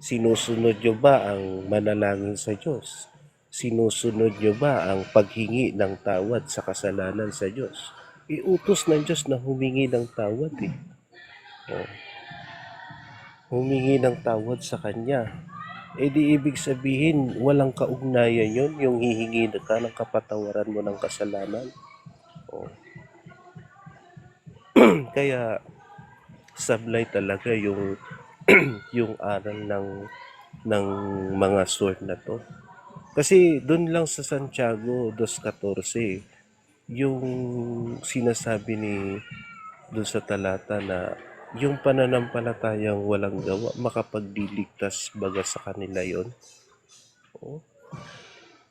Sinusunod nyo ba ang manalangin sa Diyos? Sinusunod nyo ba ang paghingi ng tawad sa kasalanan sa Diyos? Utos ng Diyos na humingi ng tawad eh. Humingi ng tawad sa Kanya. Di ibig sabihin, walang kaugnayan yun, yung hihingi ka ng kapatawaran mo ng kasalanan. Kaya, sablay talaga yung yung aral ng mga sword na to. Kasi doon lang sa Santiago 2:14 yung sinasabi ni doon sa talata na yung pananampalatayang walang gawa, makapagdiligtas baga sa kanila yon. Oo.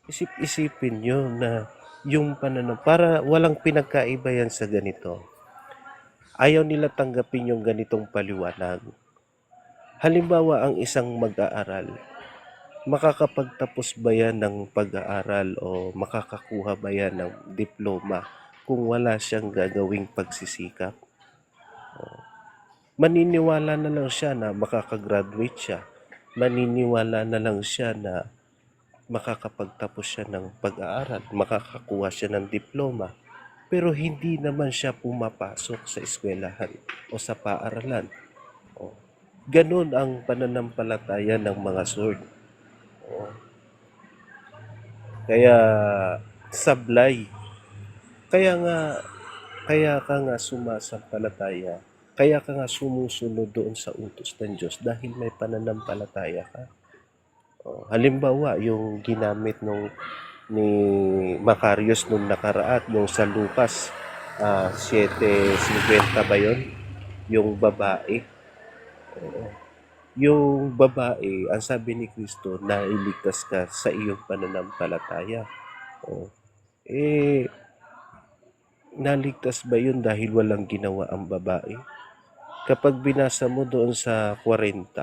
Isip-isipin nyo na yung para walang pinagkaiba yan sa ganito. Ayaw nila tanggapin yung ganitong paliwanag. Halimbawa, ang isang mag-aaral, makakapagtapos ba yan ng pag-aaral o makakakuha ba yan ng diploma kung wala siyang gagawing pagsisikap? Maniniwala na lang siya na makakagraduate siya. Maniniwala na lang siya na makakapagtapos siya ng pag-aaral, makakakuha siya ng diploma, pero hindi naman siya pumapasok sa eskwelahan o sa paaralan. O, ganun ang pananampalataya ng mga sword. O, kaya sablay. Kaya ka nga sumasampalataya. Kaya ka nga sumusunod doon sa utos ng Diyos dahil may pananampalataya ka. Halimbawa, yung ginamit ni Macarius nung nakaraan, yung sa Lucas 7:50 ba yun? Yung babae. Oo. Yung babae, ang sabi ni Kristo, na iligtas ka sa iyong pananampalataya. Oo. Naligtas ba yun dahil walang ginawa ang babae? Kapag binasa mo doon sa 40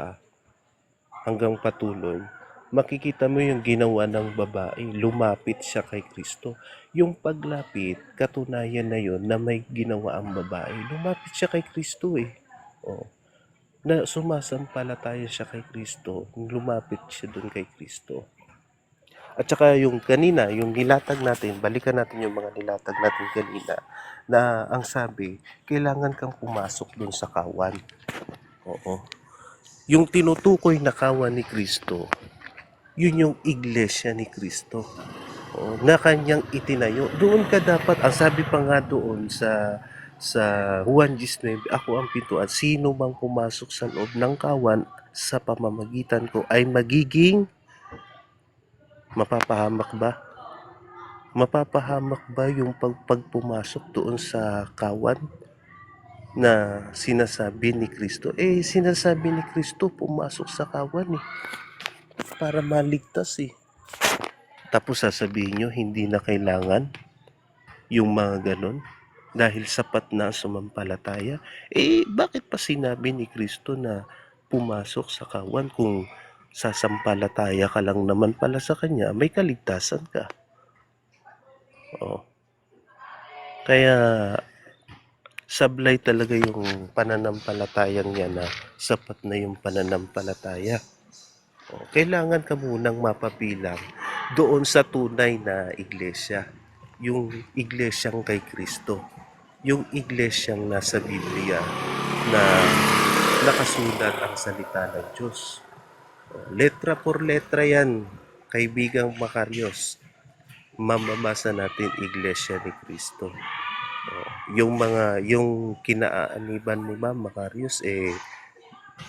hanggang patuloy, makikita mo yung ginawa ng babae. Lumapit siya kay Kristo. Yung paglapit, katunayan na yun na may ginawa ang babae. Lumapit siya kay Kristo eh. Oh. Na sumasampalataya siya kay Kristo, lumapit siya doon kay Kristo. At saka yung kanina, yung nilatag natin, balikan natin yung mga nilatag natin kanina, na ang sabi, kailangan kang pumasok doon sa kawan. Oo. Yung tinutukoy na kawan ni Kristo, yun yung iglesia ni Kristo. Oo, na kanyang itinayo. Doon ka dapat, ang sabi pa nga doon sa Juan 19, ako ang pintuan. Sino mang pumasok sa loob ng kawan sa pamamagitan ko ay magiging mapapahamak ba? Mapapahamak ba yung pagpumasok doon sa kawan na sinasabi ni Kristo? Sinasabi ni Kristo pumasok sa kawan para maligtas Tapos sasabihin nyo, hindi na kailangan yung mga ganon dahil sapat na ang sumampalataya. Bakit pa sinabi ni Kristo na pumasok sa kawan kung sasampalataya ka lang naman pala sa Kanya, may kaligtasan ka? Kaya sablay talaga yung pananampalatayang niya na sapat na yung pananampalataya. Kailangan ka munang mapapilang doon sa tunay na iglesia. Yung iglesyang kay Kristo. Yung iglesyang nasa Biblia na nakasulat ang salita ng Diyos. Letra por letra yan, kaibigang Macarius. Mamamasa natin iglesia ni Kristo. Yung kinaaniban ni Ma'am Macarius,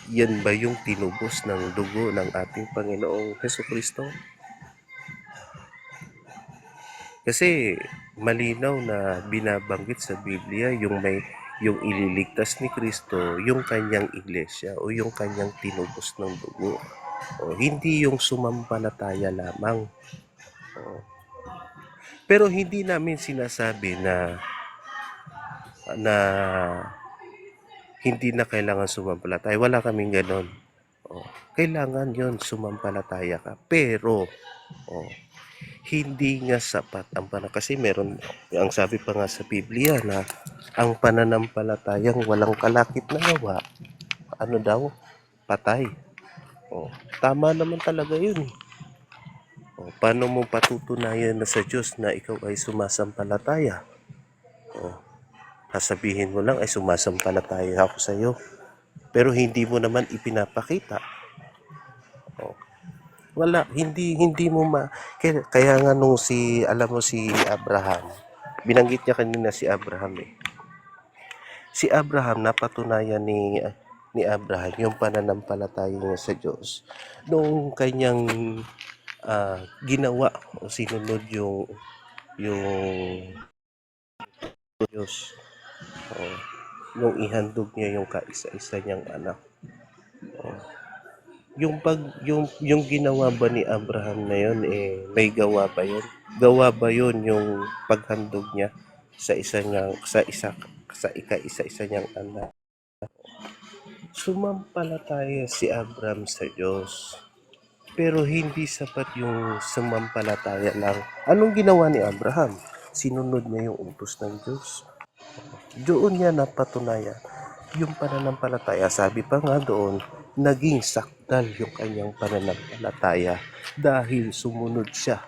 yan ba yung tinubos ng dugo ng ating Panginoong Hesukristo? Kasi malinaw na binabanggit sa Biblia yung ililigtas ni Kristo, yung kanyang iglesia o yung kanyang tinubos ng dugo. Hindi yung sumampalataya lamang. Pero hindi namin sinasabi na hindi na kailangan sumampalataya. Wala kaming ganon. Kailangan yon sumampalataya ka. Pero, hindi nga sapat ang kasi meron, ang sabi pa nga sa Biblia na ang pananampalatayang walang kalakip na gawa, ano daw? Patay. Tama naman talaga yun. Paano mo patutunayan na sa Diyos na ikaw ay sumasampalataya? Sasabihin mo lang ay sumasampalataya ako sa iyo. Pero hindi mo naman ipinapakita. Wala, hindi mo kaya nga nung si Abraham, binanggit niya kanina si Abraham Si Abraham, napatunayan ni Abraham yung pananampalataya niya sa Diyos noong kanyang ginawa o sinunod yung Diyos. nung ihandog niya yung kaisa-isa niyang anak. Yung ginawa ba ni Abraham na yun, may gawa ba yun? Gawa ba yun yung paghandog niya sa ika-isa-isa niyang anak? Sumampalataya si Abraham sa Diyos. Pero hindi sapat yung sumampalataya lang. Anong ginawa ni Abraham? Sinunod niya yung utos ng Diyos. Doon niya napatunayan yung pananampalataya. Sabi pa nga doon, naging sakdal yung kanyang pananampalataya dahil sumunod siya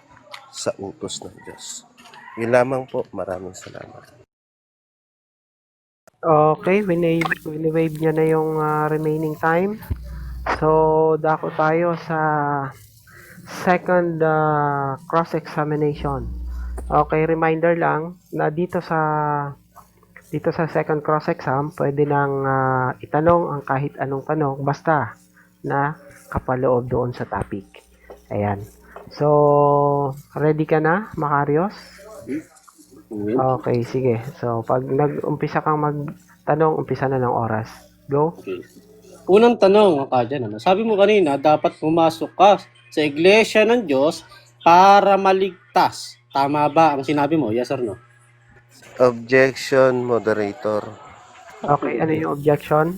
sa utos ng Diyos. Yun lamang po. Maraming salamat. Okay, wini-wave niya na yung remaining time. So, dako tayo sa second cross-examination. Okay, reminder lang na dito sa second cross-exam, pwede nang itanong ang kahit anong tanong basta na kapaloob doon sa topic. Ayan. So, ready ka na, Makarios? Okay, sige. So, pag nag-umpisa kang magtanong, umpisa na ng oras. Go. Okay. Unang tanong, Kajan, sabi mo kanina, dapat pumasok ka sa iglesia ng Diyos para maligtas. Tama ba ang sinabi mo? Yes or no? Objection, moderator. Okay, ano yung objection?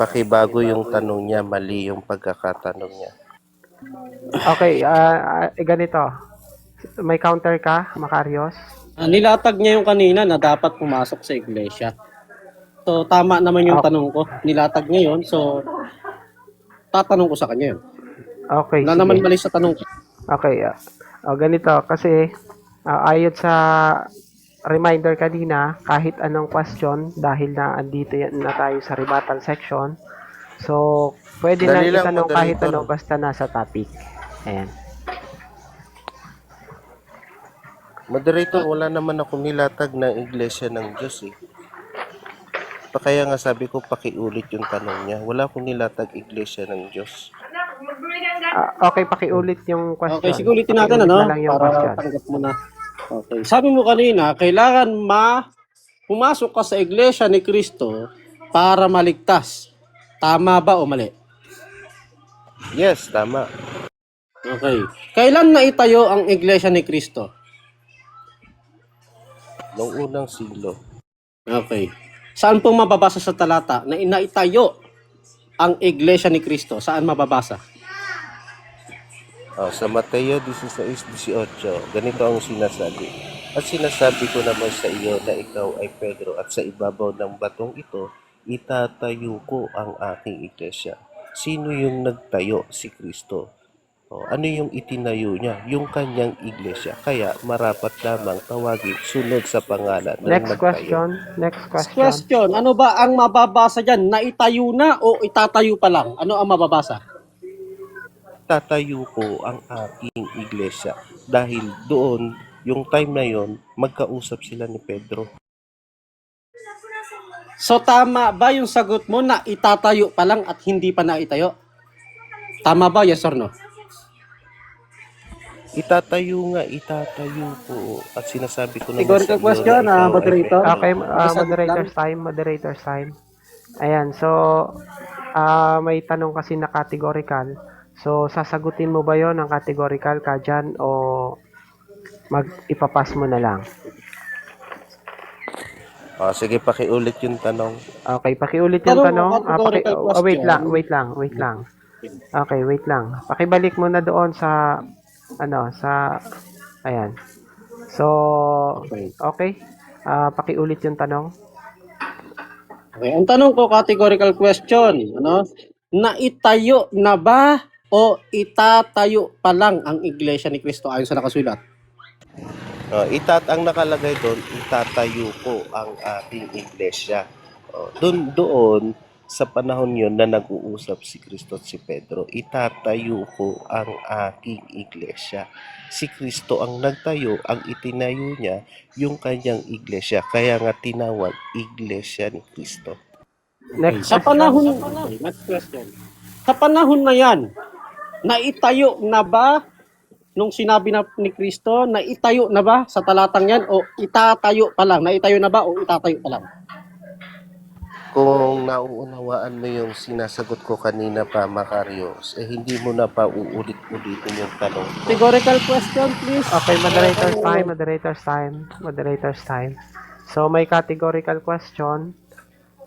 Pakibago yung tanong niya, mali yung pagkakatanong niya. Okay, ganito. May counter ka, Makarios? Nilatag niya yung kanina na dapat pumasok sa iglesia. So, tama naman yung tanong ko. Nilatag niya yun. So, tatanong ko sa kanya yun. Okay, Wala sige. naman mali sa tanong ko. Okay, ganito. Kasi, ayon sa reminder kanina, kahit anong question, dahil na andito na tayo sa rebuttal section, so, pwede lang Dali lang, itanong kahit moderator. ano, basta nasa topic. Ayan. Moderator, wala naman ako nilatag ng iglesia ng Diyos eh. Kaya nga sabi ko, pakiulit yung tanong niya. Wala akong nilatag iglesia ng Diyos. Okay, pakiulit yung question. Okay, sige ulitin natin, Pakiulit ano? na lang yung Para question. tanggap mo na. Okay. Sabi mo kanina, kailangan pumasok ka sa iglesia ni Kristo para maligtas. Tama ba o mali? Yes, tama. Okay. Kailan naitayo ang iglesia ni Kristo? Noong unang siglo. Okay. Saan pong mababasa sa talata na inaitayo ang iglesia ni Kristo? Saan mababasa? Sa Mateo 16:18, ganito ang sinasabi. At sinasabi ko naman sa iyo na ikaw ay Pedro at sa ibabaw ng batong ito, itatayo ko ang aking iglesia. Sino yung nagtayo? Si Kristo. Ano yung itinayo niya? Yung kanyang iglesia. Kaya marapat lamang tawagin sunod sa pangalan ng Next nagtayo. question. Next Next question. question. Ano ba ang mababasa dyan? Naitayo na o itatayo pa lang? Ano ang mababasa? Tatayo ko ang aking iglesia. Dahil doon, yung time na yon, magkausap sila ni Pedro. So tama ba yung sagot mo na itatayo pa lang at hindi pa naitayo? Tama ba? Yes or no? Itatayo ko. At sinasabi ko naman Categorical sa iyo question, na ikaw ay moderator. Pedro. Okay, Sagot moderator's time. Ayan, so, may tanong kasi na categorical. So, sasagutin mo ba yon ang categorical ka dyan o ipapas mo na lang? Sige, pakiulit yung tanong. Okay, pakiulit yung tanong. Categorical Wait question. lang. Okay, wait lang. Pakibalik mo na doon sa, ayan. So, okay. Pakiulit yung tanong. Okay, ang tanong ko, categorical question, ano? Naitayo na ba o itatayo pa lang ang iglesia ni Kristo ayon sa nakasulat? Ang nakalagay doon, itatayo ko ang aking iglesia. Doon, sa panahon yon na nag-uusap si Kristo at si Pedro, itatayo ko ang aking iglesia. Si Kristo ang nagtayo, ang itinayo niya, yung kanyang iglesia. Kaya nga tinawag iglesia ni Kristo. Next Sa question. next question. Sa panahon na yan, naitayo na ba nung sinabi na ni Kristo na itayo na ba sa talatang yan o itatayo pa lang? Na itayo na ba o itatayo pa lang? Kung nauunawaan mo yung sinasagot ko kanina pa, Macarius, hindi mo na pa uulit-ulitin yung tanong ko. Categorical question, please. Okay, moderators time. So, may categorical question.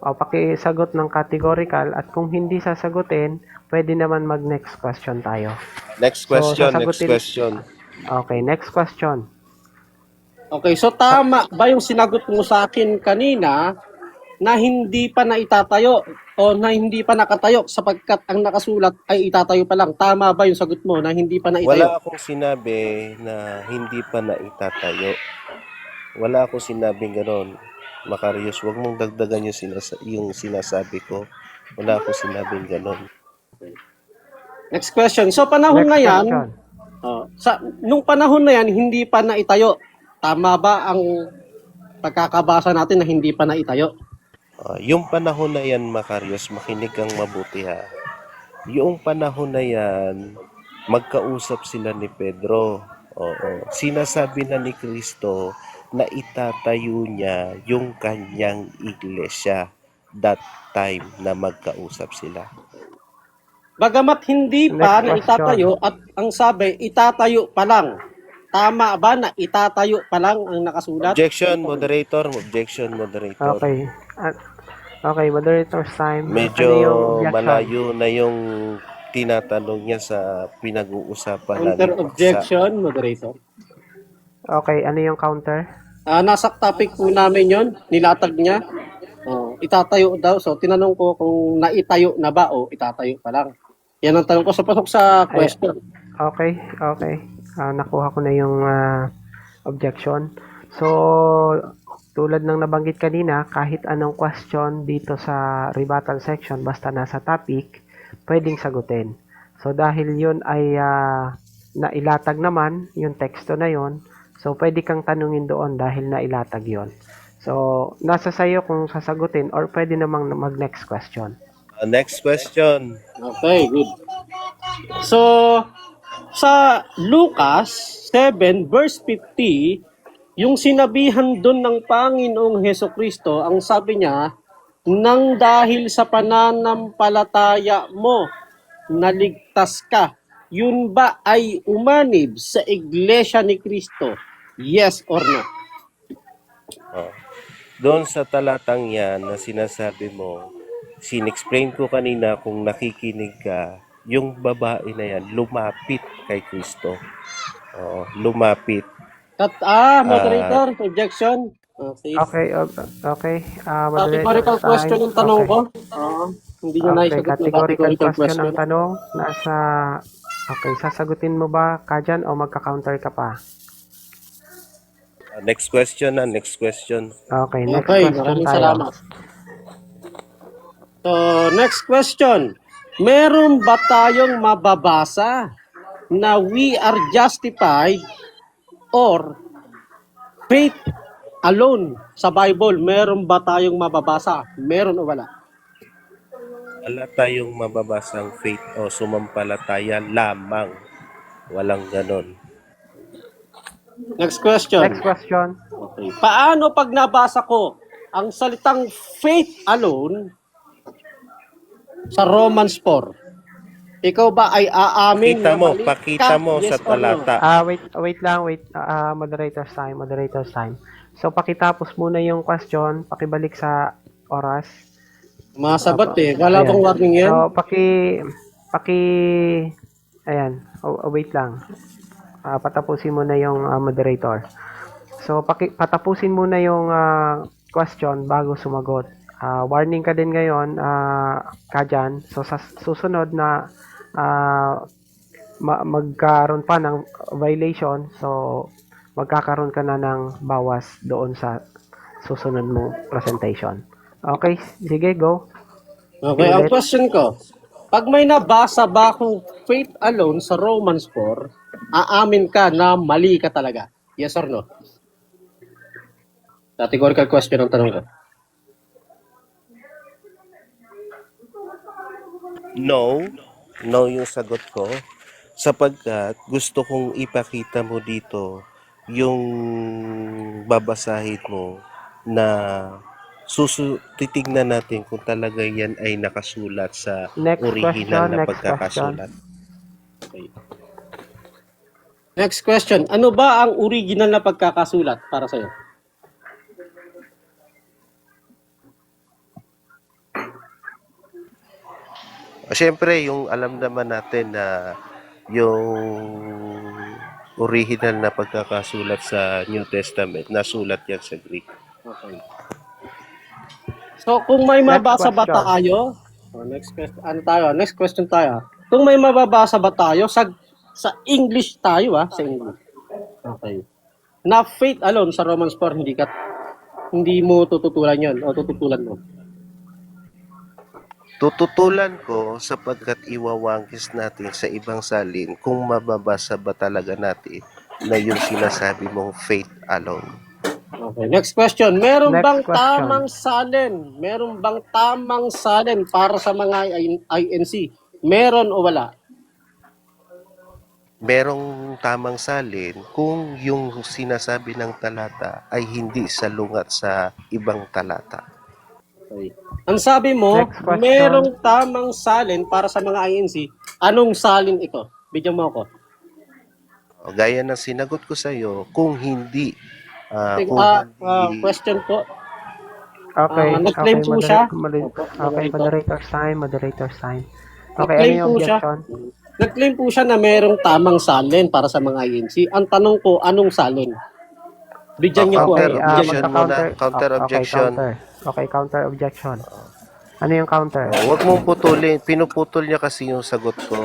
O, pakisagot ng categorical at kung hindi sasagutin, pwede naman mag-next question tayo. Next question, next sasagutin- question. Okay, next question. Okay, so tama ba yung sinagot mo sa akin kanina na hindi pa na itatayo o na hindi pa nakatayo sapagkat ang nakasulat ay itatayo pa lang? Tama ba yung sagot mo na hindi pa na itayo? Wala akong sinabi na hindi pa na itatayo. Wala akong sinabing gano'n. Macarius, huwag mong dagdagan yung sinasabi ko. Wala akong sinabing gano'n. Next question. So panahon Next na yan, question. nung panahon na yan, hindi pa na itayo. Tama ba ang pagkakabasa natin na hindi pa na itayo? Yung panahon na yan, Macarius, makinig kang mabuti ha. Yung panahon na yan, magkausap sila ni Pedro. Oo. Sinasabi na ni Kristo na itatayo niya yung kanyang iglesia that time na magkausap sila. Bagamat hindi pa Next na question. itatayo at ang sabi, itatayo pa lang. Tama ba na itatayo pa lang ang nakasulat? Objection, moderator. Objection, moderator. Okay. Okay, moderators time. Medyo Ano yung objection? malayo na yung tinatanong niya sa pinag-uusapan Counter natin. objection, moderator. Okay, ano yung counter? Nasa topic po namin yon, nilatag niya. Itatayo daw. So, tinanong ko kung naitayo na ba o itatayo pa lang. Yan ang tanong ko sa pasok sa question. Okay. Nakuha ko na yung objection. So, tulad ng nabanggit kanina, kahit anong question dito sa rebuttal section, basta nasa topic, pwedeng sagutin. So, dahil yun ay nailatag naman, yung teksto na yun, so pwede kang tanungin doon dahil nailatag yun. So, nasa sayo kung sasagutin or pwede namang mag-next question. Next question. Okay, good. So, sa Lucas 7 verse 50, yung sinabihan doon ng Panginoong Hesukristo, ang sabi niya, nang dahil sa pananampalataya mo, naligtas ka. Yun ba ay umanib sa iglesia ni Kristo? Yes or no? Doon sa talatang yan na sinasabi mo, sinexplain ko kanina kung nakikinig ka, yung babae na yan, lumapit kay Kristo. Lumapit. Moderator, objection. Okay. Categorical question yung tanong ko. Hindi nyo Okay, naisagot na categorical question question. ang tanong. Okay, sasagutin mo ba ka dyan o magka-counter ka pa? Next question na, next question. Okay, next Okay, question maraming tayo. salamat. So, next question. Meron ba tayong mababasa na we are justified or faith alone sa Bible? Meron ba tayong mababasa? Meron o wala? Wala tayong mababasang faith o sumampalataya lamang. Walang ganon. Next question. Next question. Okay. Paano pag nabasa ko ang salitang faith alone sa Romans 4? Ikaw ba ay aamin Pakita na mo, mali pakita ka? mo Yes sa or no? talata. Wait lang. Moderators time. So, pakitapos muna yung question, pakibalik sa oras. Masabat Wala Ayan. bang warning yan? So, ayan. Wait lang. Patapusin mo na yung moderator. So, patapusin mo na yung question bago sumagot. Warning ka din ngayon, ka dyan. So, sa susunod na magkaroon pa ng violation, so, magkakaroon ka na ng bawas doon sa susunod mo presentation. Okay, sige, go. Okay, ang question ko, pag may nabasa ba akong faith alone sa Romans 4, aamin ka na mali ka talaga? Yes or no? Categorical question ang tanong ko. No yung sagot ko. sapagkat gusto kong ipakita mo dito yung babasahin mo na titignan natin kung talaga yan ay nakasulat sa Next original question, na next pagkakasulat. Okay. Next question. Ano ba ang original na pagkakasulat para sa'yo? Siyempre, yung alam naman natin na yung original na pagkakasulat sa New Testament, nasulat yan sa Greek. Okay. So, kung may Next mabasa ba question. tayo? Next question. Ano tayo? Next question tayo. Kung may mababasa ba tayo sa English tayo sa English. Okay. Na faith alone sa Romans 4 hindi mo tututulan 'yon o tututulan mo. Tututulan ko sapagkat iwawangkis natin sa ibang salin kung mababasa ba talaga natin na yung sinasabi mong faith alone. Okay. Next question. Meron Next bang question. tamang salin? Meron bang tamang salin para sa mga INC? Meron o wala? Merong tamang salin kung yung sinasabi ng talata ay hindi salungat sa ibang talata. Okay. Ang sabi mo, Next question. merong tamang salin para sa mga INC. Anong salin ito? Bigyan mo ako. O, gaya ng sinagot ko sa iyo, kung hindi Question po. Okay, Nag-claim po siya. Okay, moderator's time, moderator's time. Okay, ano Nag-claim yung po siya. objection? Nag-claim po siya na merong tamang salin para sa mga INC. Ang tanong ko, anong salin? Bigyan niyo po. Counter Okay, objection magka-counter. muna. Counter Okay, objection. Okay, counter objection. Ano yung counter? Huwag mong putulin. Pinuputol niya kasi yung sagot ko,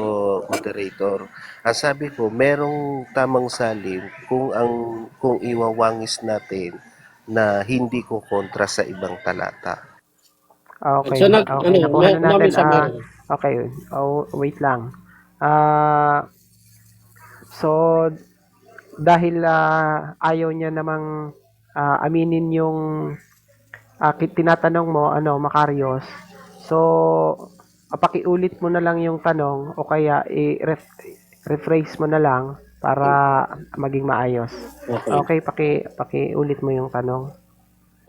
moderator. Ang sabi ko, merong tamang salin kung iwawangis natin na hindi ko kontra sa ibang talata. Okay, So, okay, nakuha na natin. sa meron. Okay, wait lang. So, dahil ayaw niya namang aminin yung tinatanong mo, Macarios. So, pakiulit mo na lang yung tanong o kaya rephrase mo na lang para maging maayos. Okay. Okay, pakiulit mo yung tanong.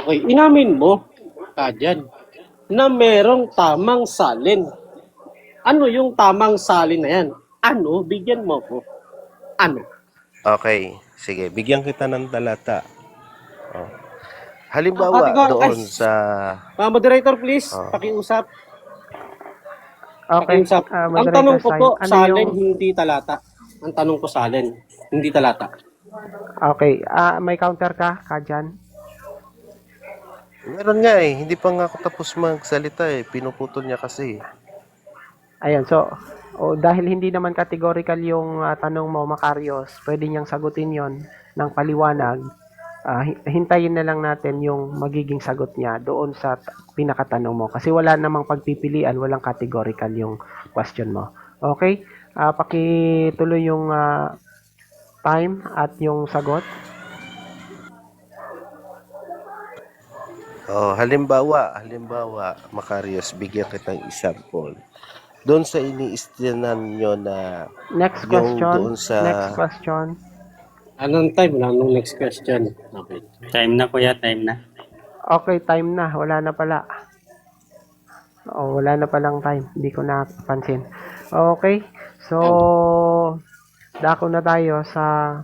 Okay, inamin mo, Kajan, na merong tamang salin. Ano yung tamang salin na yan? Ano? Bigyan mo ko. Ano? Okay, sige. Bigyan kita ng talata. Oh. Halimbawa, doon sa... Moderator, please. Oh. Pakiusap. Okay, Pakiusap. Ang moderator tanong ko po, sign. salin, hindi talata. Ang tanong ko, salin, hindi talata. Okay, may counter ka, Kajan? Meron nga hindi pa nga ako tapos magsalita pinuputol niya kasi. Ayun, so, dahil hindi naman categorical yung tanong mo, Macarios, pwede niyang sagutin yon ng paliwanag. Hintayin na lang natin yung magiging sagot niya doon sa pinakatanong mo. Kasi wala namang pagpipilian, walang categorical yung question mo. Okay? Pakituloy yung time at yung sagot. Halimbawa, Macarios, bigyan kitang example. Doon sa iniistinan nyo na Next yung question. doon sa... Next question. Anong time? Anong next question? Okay. Time na kuya, time na. Okay, time na. Wala na pala. Wala na palang time. Hindi ko napansin. Okay. So, dako na tayo sa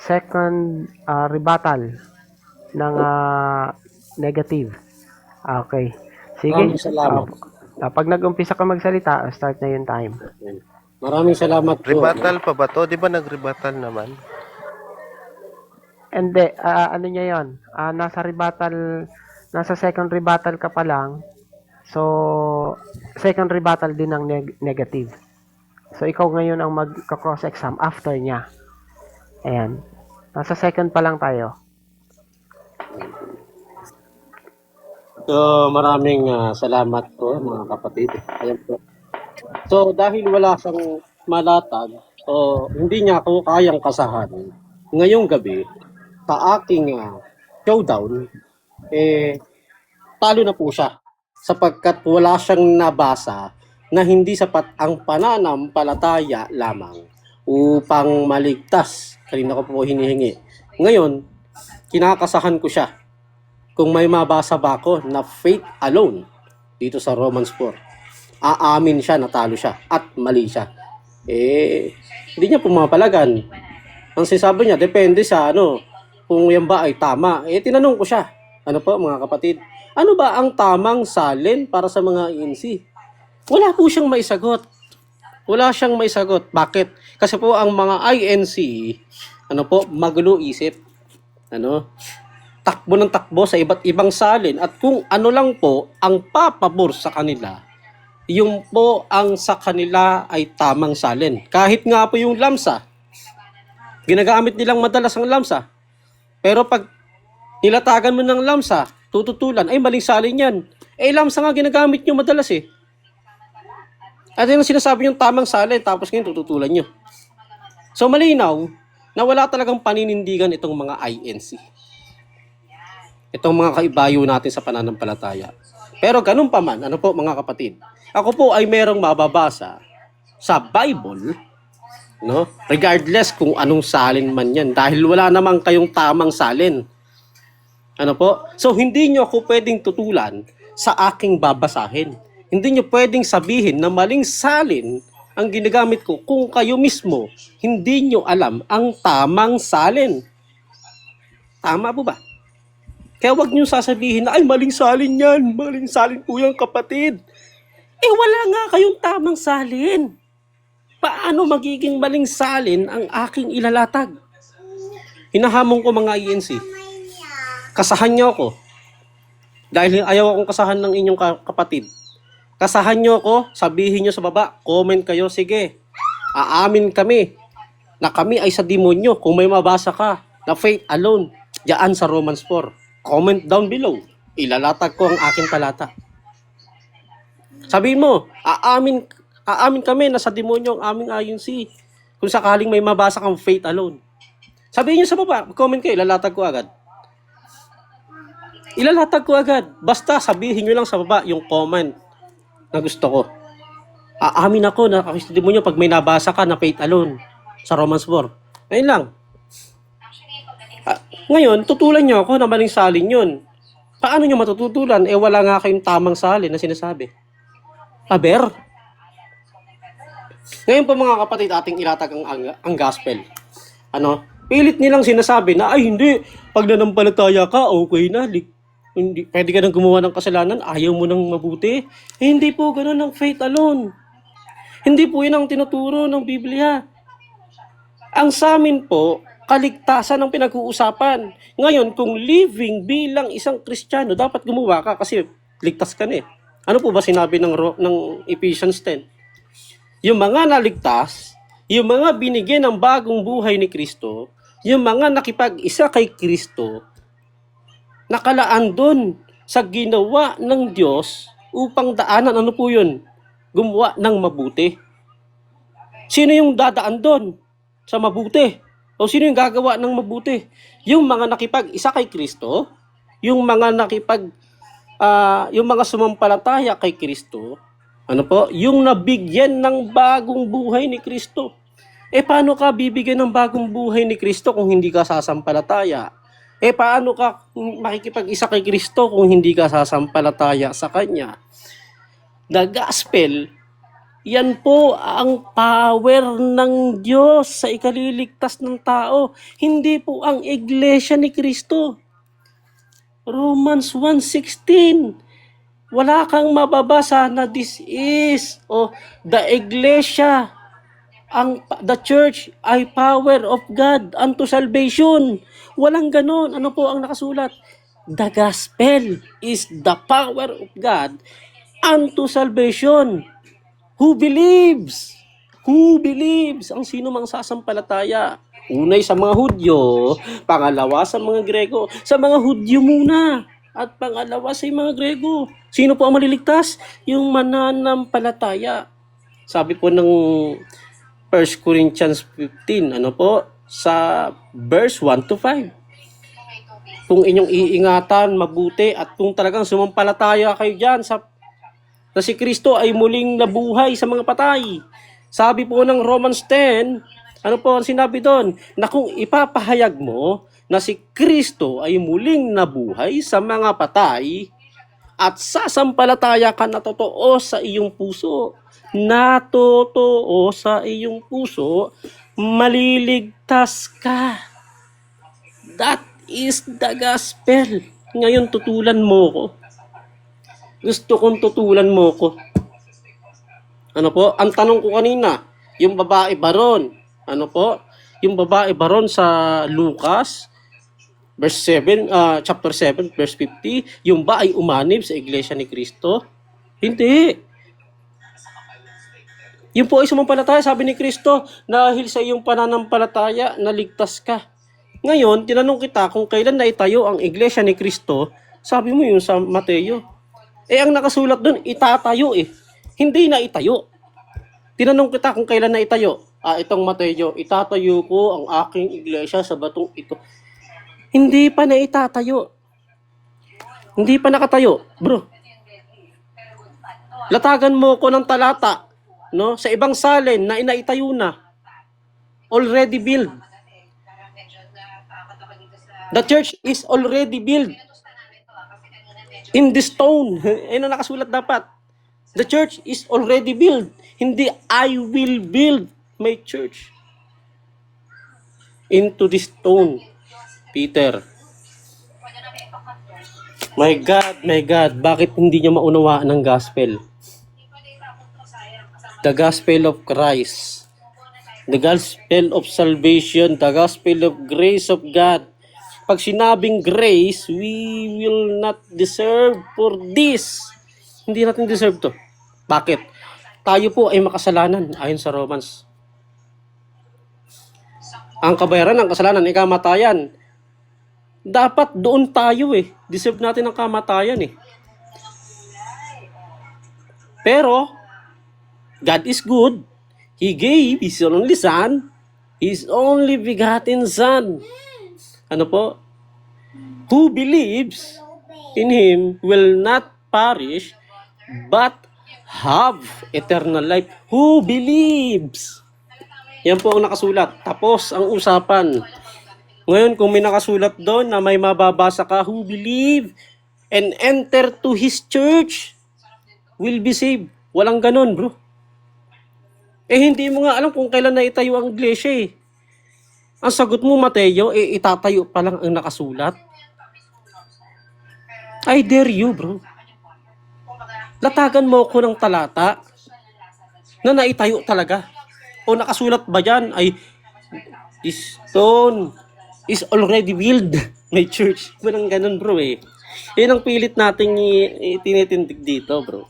second rebuttal ng negative. Okay. Sige. Maraming salamat. Pag nag-umpisa ka magsalita, start na yung time. Maraming salamat po. Rebuttal pa ba to? Di ba nag-rebuttal naman? Hindi, ano niya yon? Nasa second rebuttal ka pa lang. So, second rebuttal din ng negative. So, ikaw ngayon ang mag-cross-exam after niya. Ayan. Nasa second pa lang tayo. So, maraming salamat po mga kapatid. Ayan po. So, dahil wala siyang malatag, so hindi niya ako kayang kasahan ngayong gabi sa aking showdown, talo na po siya sapagkat wala siyang nabasa na hindi sapat ang pananampalataya lamang. upang maligtas. Kanina ko po hinihingi. Ngayon, kinakasahan ko siya kung may mabasa ba ako na faith alone dito sa Romans 4. Aamin siya, natalo siya at mali siya. Hindi niya pumapalagan. Ang sinasabi niya, depende sa kung yan ba ay tama. Tinanong ko siya, ano po mga kapatid, ano ba ang tamang salin para sa mga INC? Wala po siyang maisagot. Wala siyang maisagot. Bakit? Kasi po ang mga INC, magulo isip. Takbo ng takbo sa iba't ibang salin. At kung ano lang po ang papabor sa kanila, yung po ang sa kanila ay tamang salin. Kahit nga po yung lamsa, ginagamit nilang madalas ang lamsa. Pero pag nilatagan mo ng lamsa, tututulan, ay maling salin yan. Lamsa nga ginagamit nyo madalas eh. At yung sinasabi yung tamang salin, tapos ngayon tututulan nyo. So malinaw na wala talagang paninindigan itong mga INC. Itong mga kaibayo natin sa pananampalataya. Pero ganun pa man, mga kapatid, ako po ay merong mababasa sa Bible, regardless kung anong salin man yan, dahil wala namang kayong tamang salin. So hindi nyo ako pwedeng tutulan sa aking babasahin. Hindi nyo pwedeng sabihin na maling salin ang ginagamit ko kung kayo mismo hindi nyo alam ang tamang salin. Tama po ba? Kaya wag nyo sasabihin na, ay maling salin yan, maling salin po yan kapatid. Wala nga kayong tamang salin. Paano magiging maling salin ang aking ilalatag? Hinahamon ko mga INC. Kasahan nyo ako. Dahil ayaw akong kasahan ng inyong kapatid. Kasahan nyo ako, sabihin nyo sa baba, comment kayo, sige. Aamin kami na kami ay sa demonyo kung may mabasa ka na faith alone. Diyan sa Romans 4. Comment down below. Ilalatag ko ang aking talata. Sabihin mo, aamin kami na sa demonyo ang aming INC kung sakaling may mabasa kang faith alone. Sabihin nyo sa baba, comment kayo, ilalatag ko agad. Ilalatag ko agad. Basta sabihin nyo lang sa baba yung comment na gusto ko. Aamin ako na kakistudyo nyo pag may nabasa ka na faith alone sa Romans 4. Ayun lang. Ngayon, tutulan nyo ako na maling salin yun. Paano nyo matututulan? Wala nga kayong tamang salin na sinasabi. Aber? Ngayon po mga kapatid, ating ilatag ang gospel. Pilit nilang sinasabi na, ay hindi, pag nanampalataya ka, okay na. Hindi, pwede ka nang gumawa ng kasalanan, ayaw mo nang mabuti. Hindi po ganun ang faith alone. Hindi po yun ang tinuturo ng Biblia. Ang sa amin po, kaligtasan ang pinag-uusapan. Ngayon, kung living bilang isang Kristiyano, dapat gumawa ka kasi ligtas ka na eh. Ano po ba sinabi ng Ephesians 10? Yung mga naligtas, yung mga binigyan ng bagong buhay ni Kristo, yung mga nakipag-isa kay Kristo, nakalaan doon sa ginawa ng Diyos upang daanan, ano po yun? Gumawa ng mabuti. Sino yung dadaan doon sa mabuti? O sino yung gagawa ng mabuti? Yung mga nakipag-isa kay Kristo, yung mga yung mga sumampalataya kay Kristo, yung nabigyan ng bagong buhay ni Kristo. Paano ka bibigyan ng bagong buhay ni Kristo kung hindi ka sasampalataya? Paano ka makikipag-isa kay Kristo kung hindi ka sasampalataya sa Kanya? The gospel, yan po ang power ng Diyos sa ikaliligtas ng tao. Hindi po ang iglesia ni Kristo. Romans 1:16. Wala kang mababasa na this is the iglesia, the church ay power of God unto salvation. Walang ganon. Ano po ang nakasulat? The gospel is the power of God unto salvation. Who believes? Who believes? Ang sino mang sasampalataya. Unay sa mga Hudyo, pangalawa sa mga Grego. Sa mga Hudyo muna, at pangalawa sa mga Grego. Sino po ang maliligtas? Yung mananampalataya. Sabi po ng 1 Corinthians 15, sa verse 1-5. Kung inyong iingatan mabuti at kung talagang sumampalataya kayo dyan na si Kristo ay muling nabuhay sa mga patay. Sabi po ng Romans 10, Ano po ang sinabi doon? Na kung ipapahayag mo na si Kristo ay muling nabuhay sa mga patay at sasampalataya ka na totoo sa iyong puso, na totoo sa iyong puso, maliligtas ka. That is the gospel. Ngayon tutulan mo ko. Gusto kong tutulan mo ko. Ano po? Ang tanong ko kanina, yung babae baron. Ano po? Yung babae baron sa Lucas verse 7, chapter 7, verse 50, yung ba ay umanib sa iglesia ni Kristo? Hindi. Yung po ay sumampalataya, sabi ni Kristo, dahil sa iyong pananampalataya, naligtas ka. Ngayon, tinanong kita kung kailan naitayo ang iglesia ni Kristo, sabi mo yung sa Mateo. Ang nakasulat doon, itatayo eh. Hindi na itayo. Tinanong kita kung kailan na itayo. Itong Mateo, itatayo ko ang aking iglesia sa batong ito. Hindi pa na itatayo. Hindi pa nakatayo, bro. Latagan mo ko ng talata, no? Sa ibang salin na inaitayo na. Already built. The church is already built. In the stone. Ano nakasulat dapat? The church is already built. Hindi I will build my church into the stone. Peter. My God, bakit hindi niya maunawaan ang gospel? The gospel of Christ. The gospel of salvation. The gospel of grace of God. Pag sinabing grace, we will not deserve for this. Hindi natin deserve to. Bakit? Tayo po ay makasalanan ayon sa Romans. Ang kabayaran ng kasalanan ay kamatayan. Dapat doon tayo eh. Deserve natin ang kamatayan eh. Pero, God is good. He gave His only Son, His only begotten Son. Ano po? Who believes in Him will not perish, but have eternal life. Who believes? Yan po ang nakasulat. Tapos ang usapan. Ngayon, kung may nakasulat doon na may mababasa ka, who believe and enter to His church will be saved. Walang ganon, bro. Hindi mo nga alam kung kailan na itayo ang iglesia eh. Ang sagot mo, Mateo, itatayo pa lang ang nakasulat. I dare you, bro. Latagan mo ko ng talata na naitayo talaga. O nakasulat ba dyan ay this stone is already built my church. Walang ganun, bro eh. Yan ang pilit nating tinitindig dito, bro.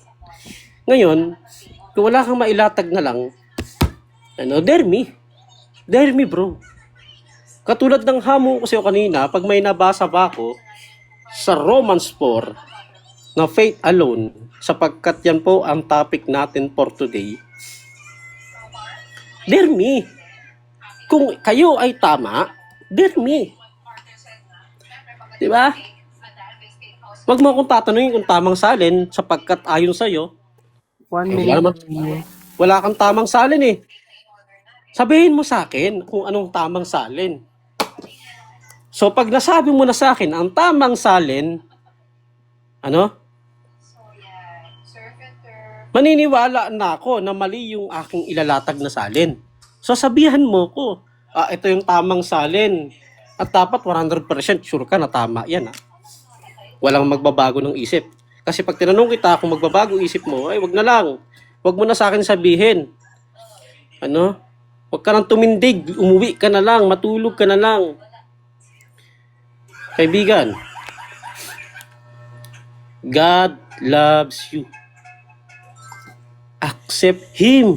Ngayon, kung wala kang mailatag na lang, dare me. Dare me, bro. Katulad ng hamon ko sa'yo kanina, pag may nabasa ba ako sa Romans 4 na faith alone, sapagkat yan po ang topic natin for today, dare me. Kung kayo ay tama, dare me. Diba? Wag mo akong tatanungin kung tamang salin sapagkat ayon sa'yo, 1 minute. wala kang tamang salin eh. Sabihin mo sa akin kung anong tamang salin. So pag nasabi mo na sa akin ang tamang salin, maniniwala na ako na mali yung aking ilalatag na salin. So sabihan mo ko, ito yung tamang salin. At dapat 100% sure ka na tama yan. Walang magbabago ng isip. Kasi pag tinanong kita kung magbabago isip mo, ay wag na lang. Wag mo na sa akin sabihin. Wag ka nang tumindig, umuwi ka na lang, matulog ka na lang. Kaibigan, God loves you. Accept Him.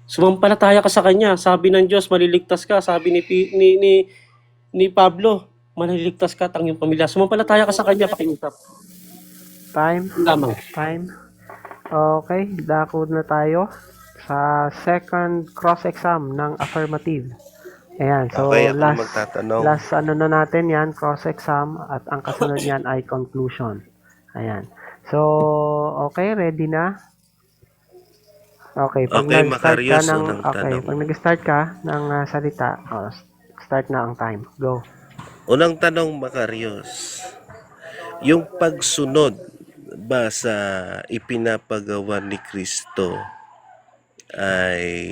Sumampalataya ka sa Kanya. Sabi ng Diyos, maliligtas ka. Sabi ni Pablo, maliligtas ka at ang iyong pamilya. Sumampalataya ka sa Kanya, pakiusap. Time. Lamang. Okay, dako na tayo sa second cross-exam ng affirmative. Ayan, so Okay, ako magtatanong. last na natin yan, cross-exam, at ang kasunod yan ay conclusion. Ayan. So, okay, ready na? Okay, pag Okay, nag-start ka Macarius, ng unang okay, tanong. pag nag-start ka ng salita, start na ang time. Go. Unang tanong, Macarius. Yung pagsunod ba sa ipinapagawa ni Kristo ay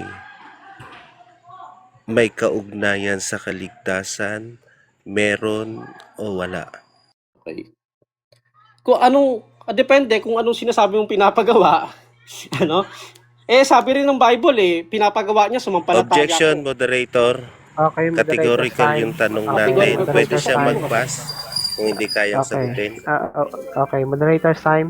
may kaugnayan sa kaligtasan, meron o wala? Okay. Kung anong, depende kung anong sinasabi mong pinapagawa. Ano? Sabi rin ng Bible pinapagawa niya sumampalataya Objection, ko. moderator. Okay, moderator's Categorical time. yung tanong Okay, natin. Categorical Pwede moderator's siya time. mag-pass kung hindi kayang Okay. sagutin. Okay, moderator's time.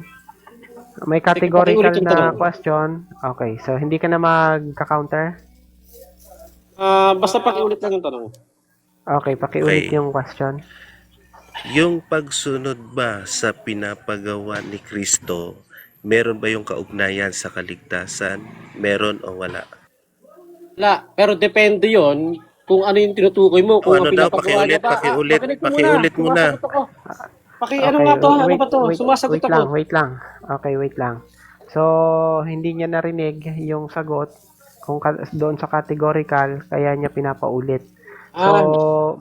May Sige, categorical pakiulit yung na tanong. question. Okay, so hindi ka na magka-counter? Basta pakiulit lang yung tanong. Okay, pakiulit Okay. yung question. Yung pagsunod ba sa pinapagawa ni Kristo, meron ba yung kaugnayan sa kaligtasan, meron o wala? Wala, pero depende yon kung ano yung tinutukoy mo, kung ang Ano daw, pinapagawa niya pakiulit, ba. Pakiulit mo pakiulit muna. sumasagot ako. Ano Okay, nga to? Ano wait, ba to? wait, Sumasagot wait ako. lang. Okay, wait lang. So, hindi niya narinig yung sagot kung doon sa categorical, kaya niya pinapaulit. So,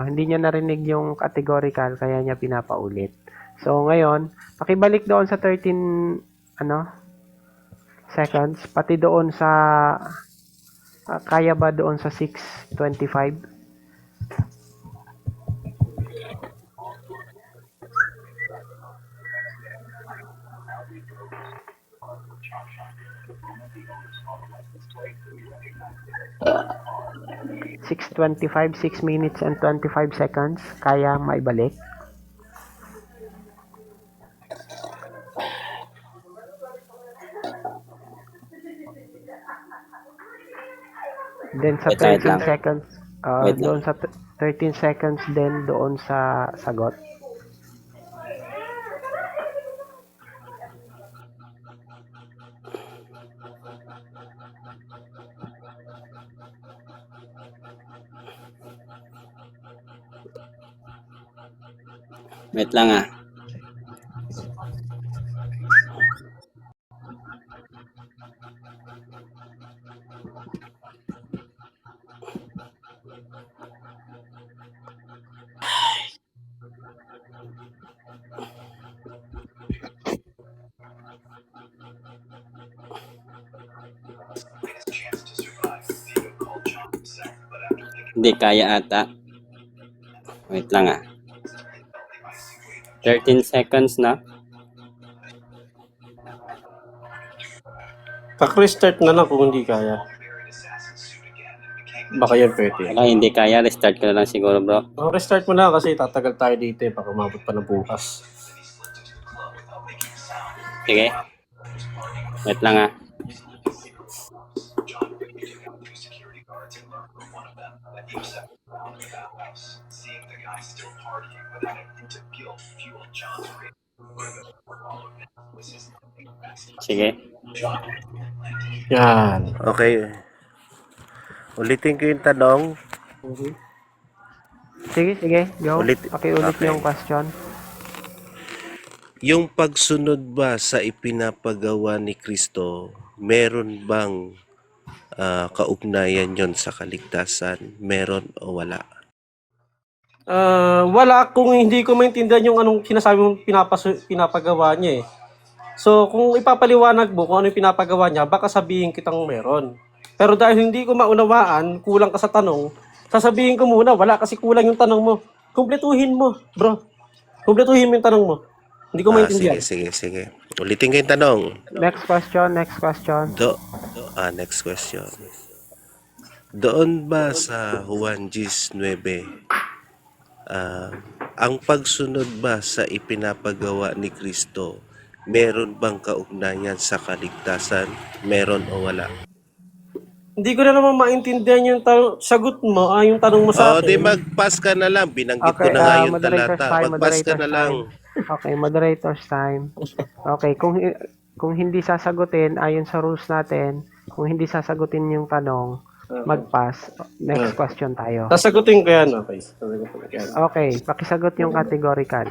hindi niya narinig yung categorical, kaya niya pinapaulit. So, ngayon, pakibalik doon sa 13 seconds, pati doon sa kaya ba doon sa 6:25? (6:25), 6 minutes and 25 seconds, kaya maibalik? Then sa Wait lang, 13 wait lang. seconds, Wait lang. doon sa 13 seconds din doon sa sagot. Wait lang Hindi kaya ata. Wait lang 13 seconds na. Restart na lang kung hindi kaya. Baka yan pwede. Wala, hindi kaya. Restart ko na lang siguro, bro. Restart mo na kasi tatagal tayo dito baka umabot pa na bukas. Sige. Wait lang Sige. Yan. Okay. Ulitin ko yung tanong. Sige, go. Pakiulit Okay. yung question. Yung pagsunod ba sa ipinapagawa ni Kristo, meron bang kaugnayan yon sa kaligtasan, meron o wala? Wala kung hindi ko maintindihan yung anong sinasabi mong pinapagawa niya So, kung ipapaliwanag mo kung ano yung pinapagawa niya, baka sabihin kitang meron. Pero dahil hindi ko maunawaan, kulang ka sa tanong, sasabihin ko muna, wala kasi kulang yung tanong mo. Kumpletuhin mo, bro. Kumpletuhin mo yung tanong mo. Hindi ko maintindihan. Sige. Ulitin ko yung tanong. Next question. Next question. Doon ba sa Juan 19, ang pagsunod ba sa ipinapagawa ni Kristo, meron bang kaugnayan sa kaligtasan, meron o wala? Hindi ko na naman maintindihan yung sagot mo, yung tanong mo sa akin. Di mag-pass ka na lang. Binanggit ko Okay, na nga yung moderator's talata. time, Mag-pass ka na moderator's lang. Okay, moderator's time. Okay, kung hindi sasagutin ayon sa rules natin, kung hindi sasagutin yung tanong, mag-pass. Next question tayo. Sasagutin ko yan, okay. Sasagutin ko yan. Okay, pakisagot yung categorical.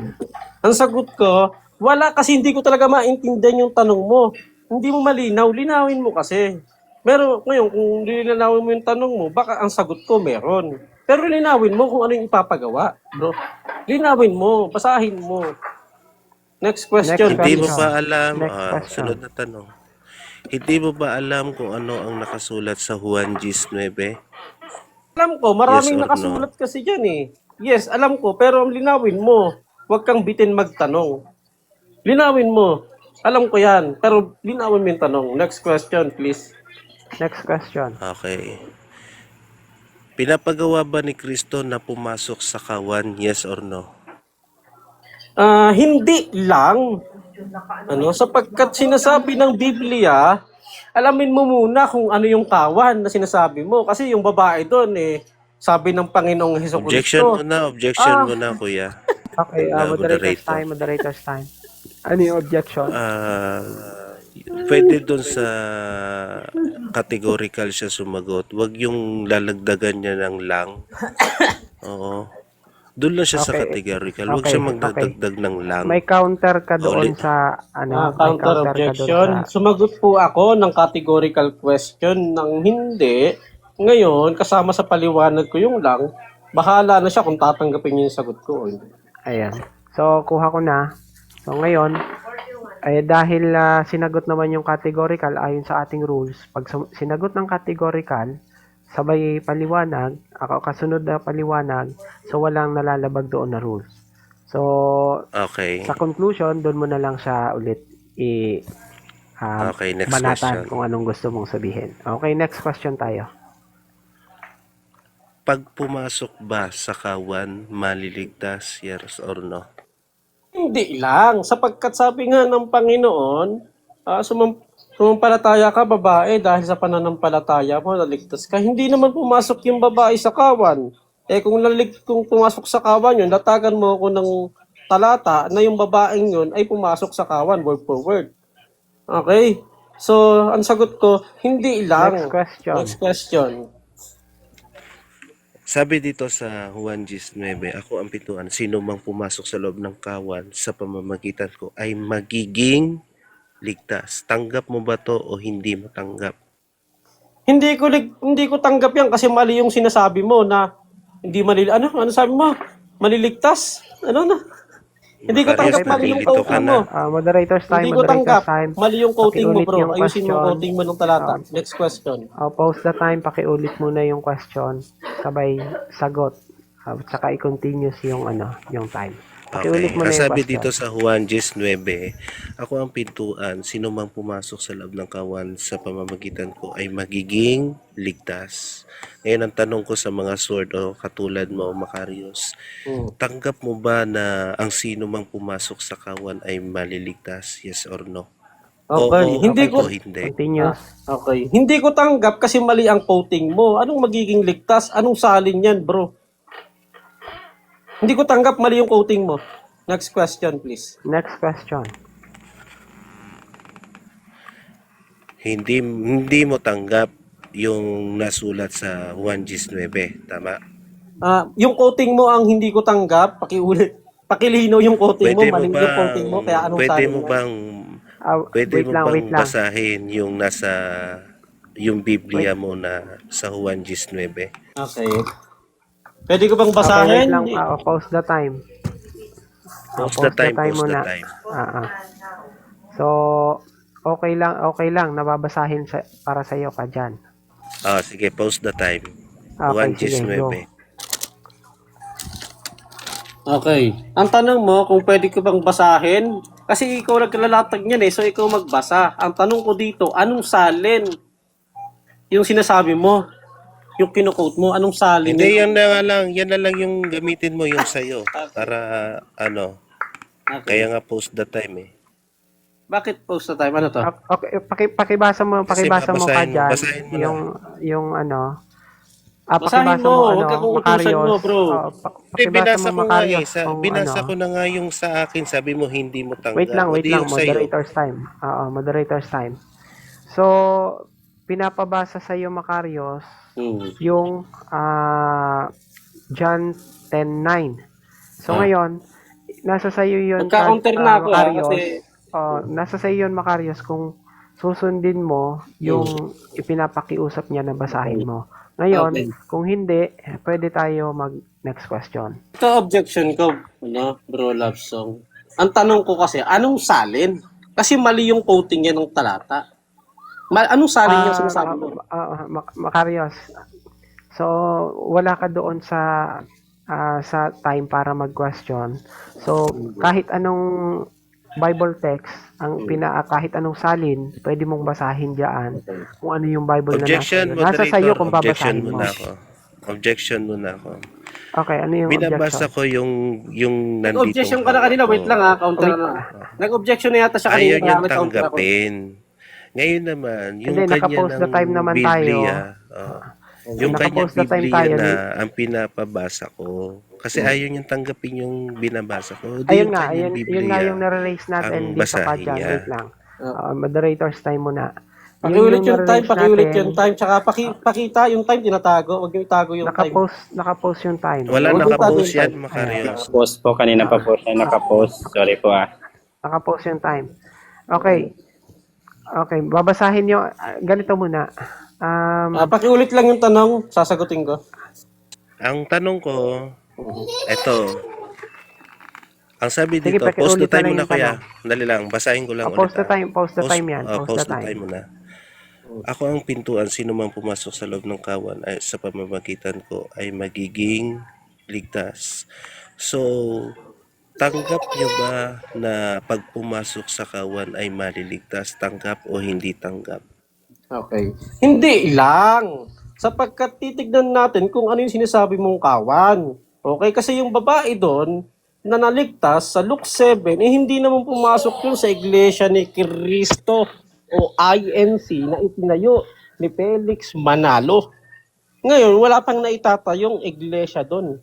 Ang sagot ko, wala kasi hindi ko talaga maintindihan yung tanong mo. hindi mo malinaw, linawin mo kasi. Pero ngayon, kung lilinawin mo yung tanong mo, baka ang sagot ko meron. Pero linawin mo kung ano yung ipapagawa, bro. Linawin mo, basahin mo. Next question, Next Hindi mo question. ba alam, Next question. sunod na tanong. Hindi mo ba alam kung ano ang nakasulat sa Juan 19? Alam ko, Yes maraming or nakasulat kasi dyan eh. Yes, alam ko, pero linawin mo. Huwag kang bitin magtanong. Linawin mo. Alam ko yan, pero linawin mo yung tanong. Next question, please. Next question. Okay. Pinapagawa ba ni Kristo na pumasok sa kawan? Yes or no? Hindi lang. Sapagkat sinasabi ng Biblia, alamin mo muna kung ano yung kawan na sinasabi mo. Kasi yung babae doon, sabi ng Panginoong Hesukristo. Objection mo na, kuya. Okay, Na moderator's moderator. time. Ano yung objection? Pwede doon sa categorical siya sumagot. Wag yung lalagdagan niya ng lang. Oo. Doon lang siya sa Okay. categorical. Wag Okay, siya magdadagdag ng lang. May counter ka doon Ulit. sa may Counter ka doon objection. sa Sumagot po ako ng categorical question ng hindi. Ngayon, kasama sa paliwanag ko yung lang, bahala na siya kung tatanggapin niya yung sagot ko. o hindi. Ayan. So, kuha ko na. So, ngayon, dahil sinagot naman yung categorical ayon sa ating rules, pag sinagot ng categorical, sabay paliwanag, kasunod na paliwanag, so walang nalalabag doon na rules. So, Okay. sa conclusion, doon mo na lang siya ulit Okay, next banatan question. kung anong gusto mong sabihin. Okay, next question tayo. Pag pumasok ba sa kawan, maliligtas? Yes or no? Hindi lang. Sapagkat sabi nga ng Panginoon, sumampalataya ka babae dahil sa pananampalataya mo, naligtas ka. Hindi naman pumasok yung babae sa kawan. Kung pumasok sa kawan yun, latagan mo ako ng talata na yung babaeng yun ay pumasok sa kawan, word for word. Okay? So, ang sagot ko, hindi lang. Next question. Next question. Sabi dito sa Juan 19, ako ang pintuan, sino mang pumasok sa loob ng kawan sa pamamagitan ko ay magiging ligtas. Tanggap mo ba to o hindi mo tanggap? Hindi ko tanggap yan kasi mali yung sinasabi mo na hindi ano sabi mo? Maliligtas? Ano na? Hindi ko tanggap mali yung nalilito ka quoting na. mo. Moderator's time, Hindi ko tanggap. time. Mali yung quoting mo, Pakiulit bro. yung Ayusin mo yung question. quoting mo ng talata. Next question. Pause the time, pakiulit muna yung question, sabay sagot, tsaka i-continuous yung yung time. Pakiulit Okay. mo na yung Sabi question. dito sa Juan 19, ako ang pintuan, sino mang pumasok sa loob ng kawan sa pamamagitan ko ay magiging ligtas. Ngayon ang tanong ko sa mga sword o katulad mo, Macarius, tanggap mo ba na ang sino mang pumasok sa kawan ay maliligtas? Yes or no? Okay. Oo, Hindi ko o hindi. Continuous. Okay. Hindi ko tanggap kasi mali ang quoting mo. Anong magiging ligtas? Anong salin yan, bro? Hindi ko tanggap mali yung quoting mo. Next question, please. Next question. Hindi mo tanggap yung nasulat sa Juan 19, tama? Yung quoting mo ang hindi ko tanggap, pakiulit. Pakilinaw yung quoting mo, mali yung quoting mo, kaya anong pwede salin mo yan? bang Wait lang. basahin yung nasa yung Biblia mo na sa Juan 19? Okay. Pwede ko bang Okay, basahin? wait lang. Pause the time. Pause the time. muna. So, okay lang, nababasahin para sa iyo ka dyan. Sige, pause the time. Okay, Juan sige, go. 19. Okay. Ang tanong mo kung pwede ko bang basahin, kasi ikaw naglalatag niyan so ikaw magbasa. Ang tanong ko dito, anong salin yung sinasabi mo? Yung kino-quote mo, anong salin? Hindi, yan na lang yung gamitin mo yung sayo para Okay. kaya nga pause the time eh. Bakit post na time? Ano to? Okay, pakibasa mo Kasi ka babasahin mo, dyan. basahin mo yung Basahin pakibasa mo, mo, huwag kang uutusan mo, bro. Pakibasa mo, Macarius, Binasa ko na nga yung sa akin, sabi mo hindi mo tanggap. Wait lang, O di yung sayo. moderator's time. Moderator's time. So, pinapabasa sa iyo, Macarius, yung John 10:9. So, ngayon, nasa sa iyo yun, Magka-counter na ako, Macarius. kasi Nasa sa iyo yun, Macarius, kung susundin mo yung ipinapakiusap niya na basahin mo. Ngayon, Okay. kung hindi, pwede tayo mag next question. Ito objection ko, bro love song. Ang tanong ko kasi, anong salin? Kasi mali yung quoting niya ng talata. Anong salin yung sinasabi mo? Makarios. So, wala ka doon sa time para mag-question. So, kahit anong Bible text, kahit anong salin, pwede mong basahin diyan kung ano yung Bible Objection, na nasa moderator. sa'yo kung Objection babasahin mo. muna ako. Objection muna ako. Okay, ano yung Binabasa objection? ko yung nandito. Nag-objection ka na kanina, wait lang counter na. Nag-objection na yata siya kanina. Ayaw niyang may counter ako. tanggapin. Ngayon naman, yung Hindi, kanya naka-post the ng time naman Biblia, yung kanyang Naka-post the time Biblia tayo, na ang pinapabasa ko. Kasi ayaw niyang tanggapin yung binabasa ko. Di Ayun yung nga, kanyang yun nga yung nare-raise natin ang dito pa basahin dyan. niya. Wait lang. Moderator's time muna. Pakiulit yung time, nare-raise pakiulit natin, yung time. Tsaka pakita yung time, tinatago. Huwag yung itago yung time. Naka-post yung time. Wala Huwag yung nakapost tago yan, yung Makarios. Nakapost po, kanina pa po siya nakapost. Sorry po ah. Naka-post yung time. Okay. Okay, babasahin nyo. Ganito muna. Pakiulit lang yung tanong, sasagutin ko. Ang tanong ko, eto. Ang sabi Sige, dito, post the pakiulit na time lang muna yung kuya. Dali lang, basahin ko lang ulit. post the time yan. Post the time muna. Ako ang pintuan, sino man pumasok sa loob ng kawan ay sa pamamagitan ko ay magiging ligtas. So, tanggap niyo ba na pag pumasok sa kawan ay maliligtas? Tanggap o hindi tanggap? Okay. Hindi lang. Sapagkat titignan natin kung ano yung sinasabi mong kawan. Okay? Kasi yung babae doon na naligtas sa Luke 7, hindi naman pumasok yun sa iglesia ni Cristo o INC na itinayo ni Felix Manalo. Ngayon, wala pang naitatayong iglesia doon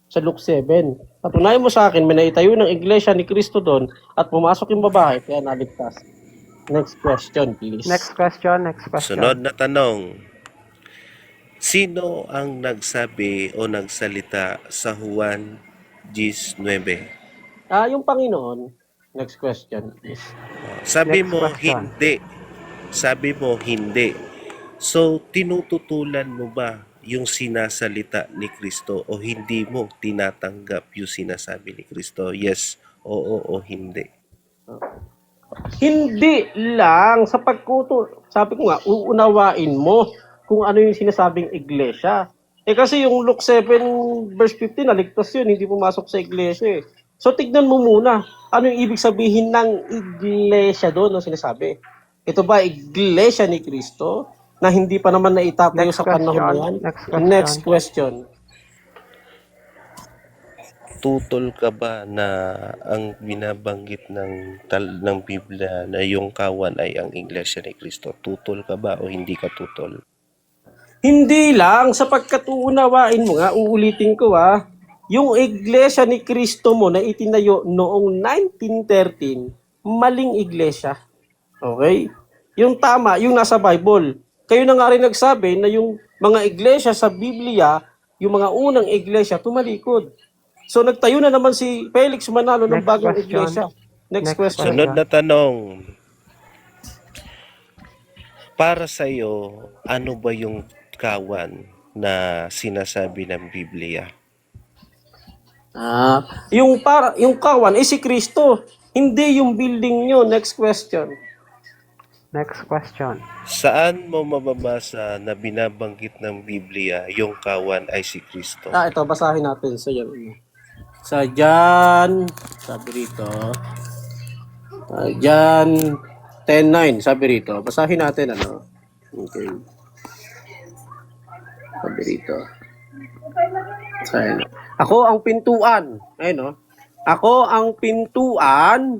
sa Luke 7. Patunayan mo sa akin, may naitayo ng iglesia ni Cristo doon at pumasok yung babae, kaya naligtas. Next question, please. Next question. Sunod na tanong. Sino ang nagsabi o nagsalita sa Juan 19? Yung Panginoon. Next question, please. Sabi Next mo question. hindi. Sabi mo hindi. So, tinututulan mo ba yung sinasalita ni Kristo o hindi mo tinatanggap yung sinasabi ni Kristo? Yes, oo o hindi. Hindi lang sa pagkuto. Sabi ko nga, uunawain mo kung ano yung sinasabing iglesia. Kasi yung Luke 7 verse 15, naligtas yun, hindi pumasok sa iglesia. So tignan mo muna, ano yung ibig sabihin ng iglesia doon ang sinasabi. Ito ba iglesia ni Kristo na hindi pa naman naitatayo Next sa panahon na yan? question. Next question. Tutol ka ba na ang binabanggit ng Biblia na yung kawan ay ang iglesia ni Kristo? Tutol ka ba o hindi ka tutol? Hindi lang, sapagkat uunawain mo nga, uulitin ko yung iglesia ni Kristo mo na itinayo noong 1913, maling iglesia. Okay? Yung tama, yung nasa Bible. Kayo na nga rin nagsabi na yung mga iglesia sa Biblia, yung mga unang iglesia, tumalikod. So nagtayo na naman si Felix Manalo ng Next bagong question. iglesia. Next question. Sunod na tanong. Para sa iyo, ano ba yung kawan na sinasabi ng Biblia? Yung kawan si Kristo, hindi yung building nyo. Next question. Next question. Saan mo mababasa na binabanggit ng Biblia yung kawan ay si Kristo? Ito, basahin natin sa yan. Sa John, sabi rito, John 10:9, sabi rito. Basahin natin, Okay. Sabi rito. Basahin. Ako ang pintuan. Ayun, Ako ang pintuan.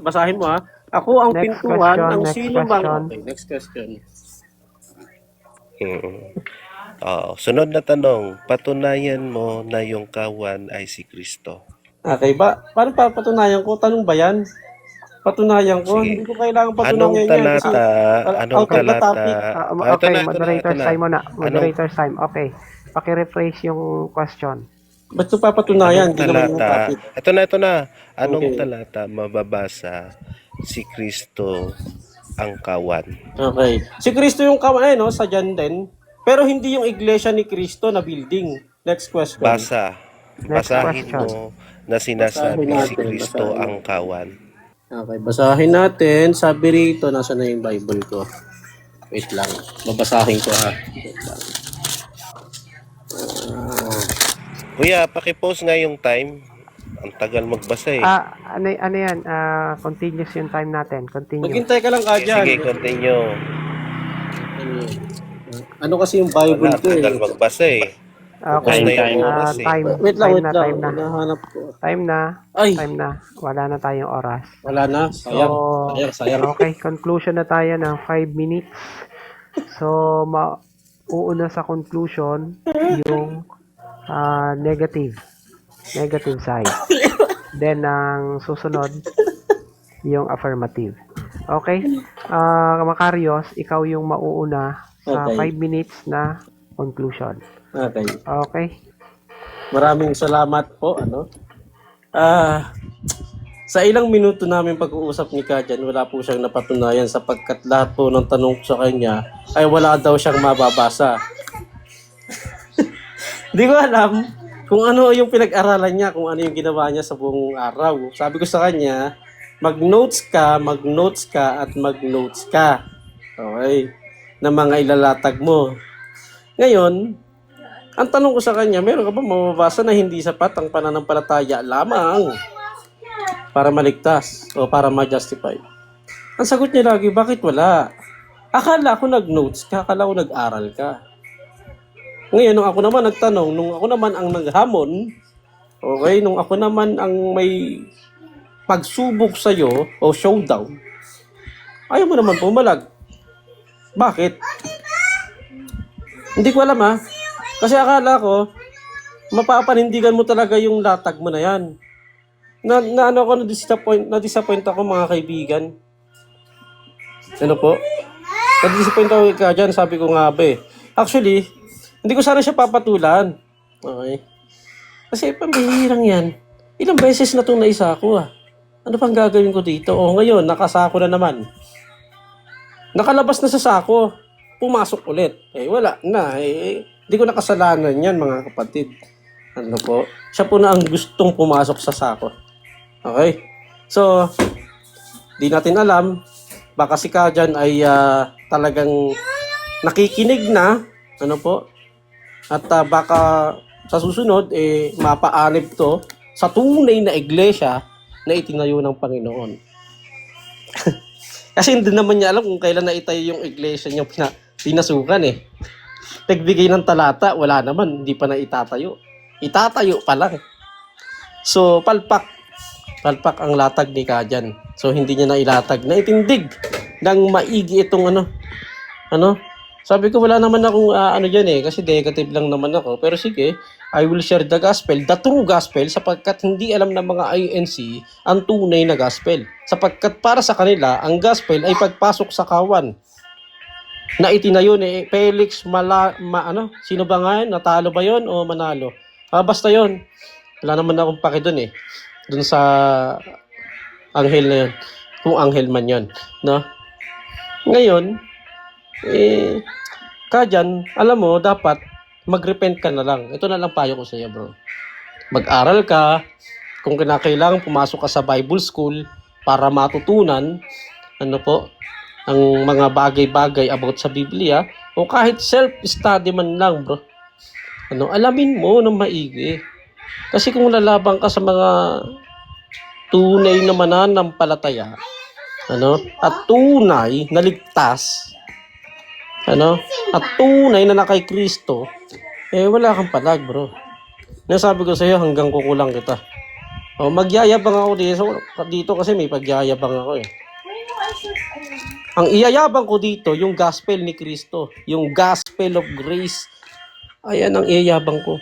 Basahin mo, Ako ang Next pintuan question, ng next sino mang... question. Okay, next question. Sunod na tanong, patunayan mo na yung kawan ay si Kristo. Okay ba? Paano papatunayan ko? Tanong ba yan? Patunayan ko? Sige. Hindi ko kailangan Anong patunayan yan. talata? Anong Okay, the talata? topic. Okay, moderator's time muna. Moderator's time. Okay. Paki-rephrase yung question. Ba't ito papatunayan? Anong Hindi naman yung talata? topic. Ito na. Anong Okay. talata mababasa si Kristo ang kawan. Okay. Si Kristo yung kamay, no? Sa dyan din. Pero hindi yung iglesia ni Kristo na building. Next question. Basahin question. mo na sinasabi Basahin si natin, Kristo basahin ang kawan. Okay, basahin natin. Sabi rito, nasa na yung Bible ko? Wait lang. Babasahin ko ha. Wait lang. Kuya, pakipost nga yung time. Ang tagal magbasa eh. Ano yan? Continuous yung time natin. Continuous. Maghintay ka lang ka dyan. Sige, continue. Ano kasi yung Bible Wala, ko eh. tagal magbasa eh. Okay. Tapos na yung Time. oras eh. Wait lang, Time wait na, lang. time na. Nahanap ko. Time na. Ay, Time na. Wala na tayong oras. wala na. Sayang. So, Sayang. Okay, conclusion na tayo ng 5 minutes. So, uuna sa conclusion yung negative side. Then, ang susunod, yung affirmative. Okay? Makarios, ikaw yung mauuna sa Okay. 5 minutes na conclusion. Okay. Okay? Maraming salamat po. Sa ilang minuto namin pag-uusap ni Kajan, wala po siyang napatunayan sapagkat lahat po ng tanong ko sa kanya ay wala daw siyang mababasa. Hindi ko alam kung ano yung pinag-aralan niya, kung ano yung ginawa niya sa buong araw. Sabi ko sa kanya, mag-notes ka, at mag-notes ka. Okay? Na mga ilalatag mo. Ngayon, ang tanong ko sa kanya, meron ka ba mababasa na hindi sapat ang pananampalataya lamang para maligtas o para ma-justify? Ang sagot niya lagi, bakit wala? Akala ko nag-notes ka, akala ko nag-aral ka. Ngayon, nung ako naman nagtanong, nung ako naman ang naghamon, okay, nung ako naman ang may pagsubok sa'yo o showdown, ayaw mo naman pumalag. Bakit? Hindi ko alam ha. Kasi akala ko, mapapanindigan mo talaga yung latag mo na yan. Na ano ako, na-disappoint ako mga kaibigan. Ano po? Na-disappoint ako ka dyan, sabi ko nga ba eh. Actually, hindi ko sana siya papatulan. Okay? Kasi pambihirang yan. Ilang beses na itong naisako ah. Ano pang gagawin ko dito? O ngayon, nakasako na naman. Nakalabas na sa sako. Pumasok ulit. Eh wala na. Hindi ko nakasalanan yan mga kapatid. Ano po? Siya po na ang gustong pumasok sa sako. Okay? So, di natin alam. Baka si Kajan ay talagang nakikinig na. Ano po? At baka sa susunod, mapaanib to sa tunay na iglesia na itinayo ng Panginoon. Kasi hindi naman niya alam kung kailan na itayo yung iglesia niya pinasukan eh. Nagbigay ng talata, wala naman, hindi pa na itatayo. Itatayo pa lang. So, palpak ang latag ni Kajan. So, hindi niya na ilatag na itindig ng maigi itong Sabi ko, wala naman akong dyan eh, kasi negative lang naman ako. Pero sige, I will share the gospel, the true gospel, sapagkat hindi alam ng mga INC ang tunay na gospel. Sapagkat para sa kanila, ang gospel ay pagpasok sa kawan. Na itinayo ni Felix sino ba nga yun? Natalo ba yun o manalo? Basta yun. Wala naman akong paki dun eh. Dun sa anghel na yun. Kung anghel man yun. No? Ngayon, Kajan, alam mo, dapat mag-repent ka na lang. Ito na lang payo ko sa iyo, bro. Mag-aral ka. Kung kinakailangan, pumasok ka sa Bible school para matutunan, ang mga bagay-bagay about sa Biblia, o kahit self-study man lang, bro. Alamin mo ng maigi. Kasi kung lalabang ka sa mga tunay na mananampalataya, at tunay na ligtas, at tunay na nakay Kristo, wala kang palag, bro. Nasabi ko sa iyo, hanggang kukulang kita. Magyayabang ako dito kasi may pagyayabang ako eh. Ang iyayabang ko dito, yung gospel ni Kristo, yung gospel of grace. Ayan ang iyayabang ko.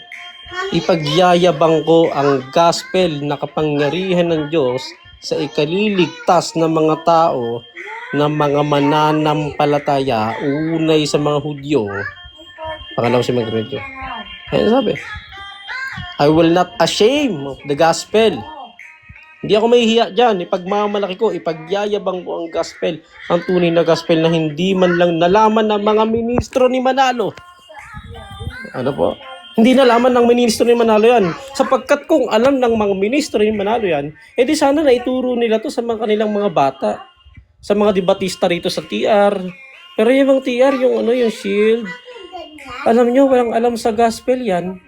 Ipagyayabang ko ang gospel na kapangyarihan ng Diyos sa ikaliligtas ng mga tao, ng mga mananampalataya, unay sa mga Hudyo, pangalaw si Magredo. Ayan sabi, I will not ashamed of the gospel. Hindi ako mahihiya dyan. Ipagmamalaki ko, ipagyayabang ko ang gospel. Ang tunay na gospel na hindi man lang nalaman ng mga ministro ni Manalo. Ano po? Hindi nalaman ng ministro ni Manalo yan. Sapagkat kung alam ng mga ministro ni Manalo yan, edi sana naituro nila to sa mga kanilang mga bata. Sa mga debatista rito sa TR. Pero yung mga TR, yung shield, alam nyo, walang alam sa gospel yan.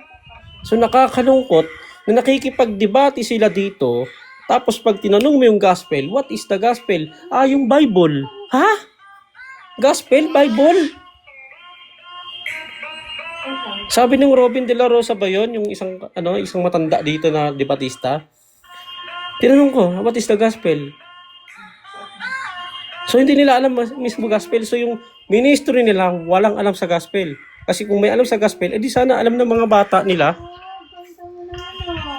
So nakakalungkot na nakikipagdebate sila dito, tapos pag tinanong mo yung gospel, what is the gospel? Yung Bible. Ha? Gospel? Bible? Sabi ng Robin de la Rosa ba yun, yung isang matanda dito na debatista? Tinanong ko, what is the gospel? So hindi nila alam mismo gospel. So yung ministry nila walang alam sa gospel. Kasi kung may alam sa gospel, edi sana alam ng mga bata nila.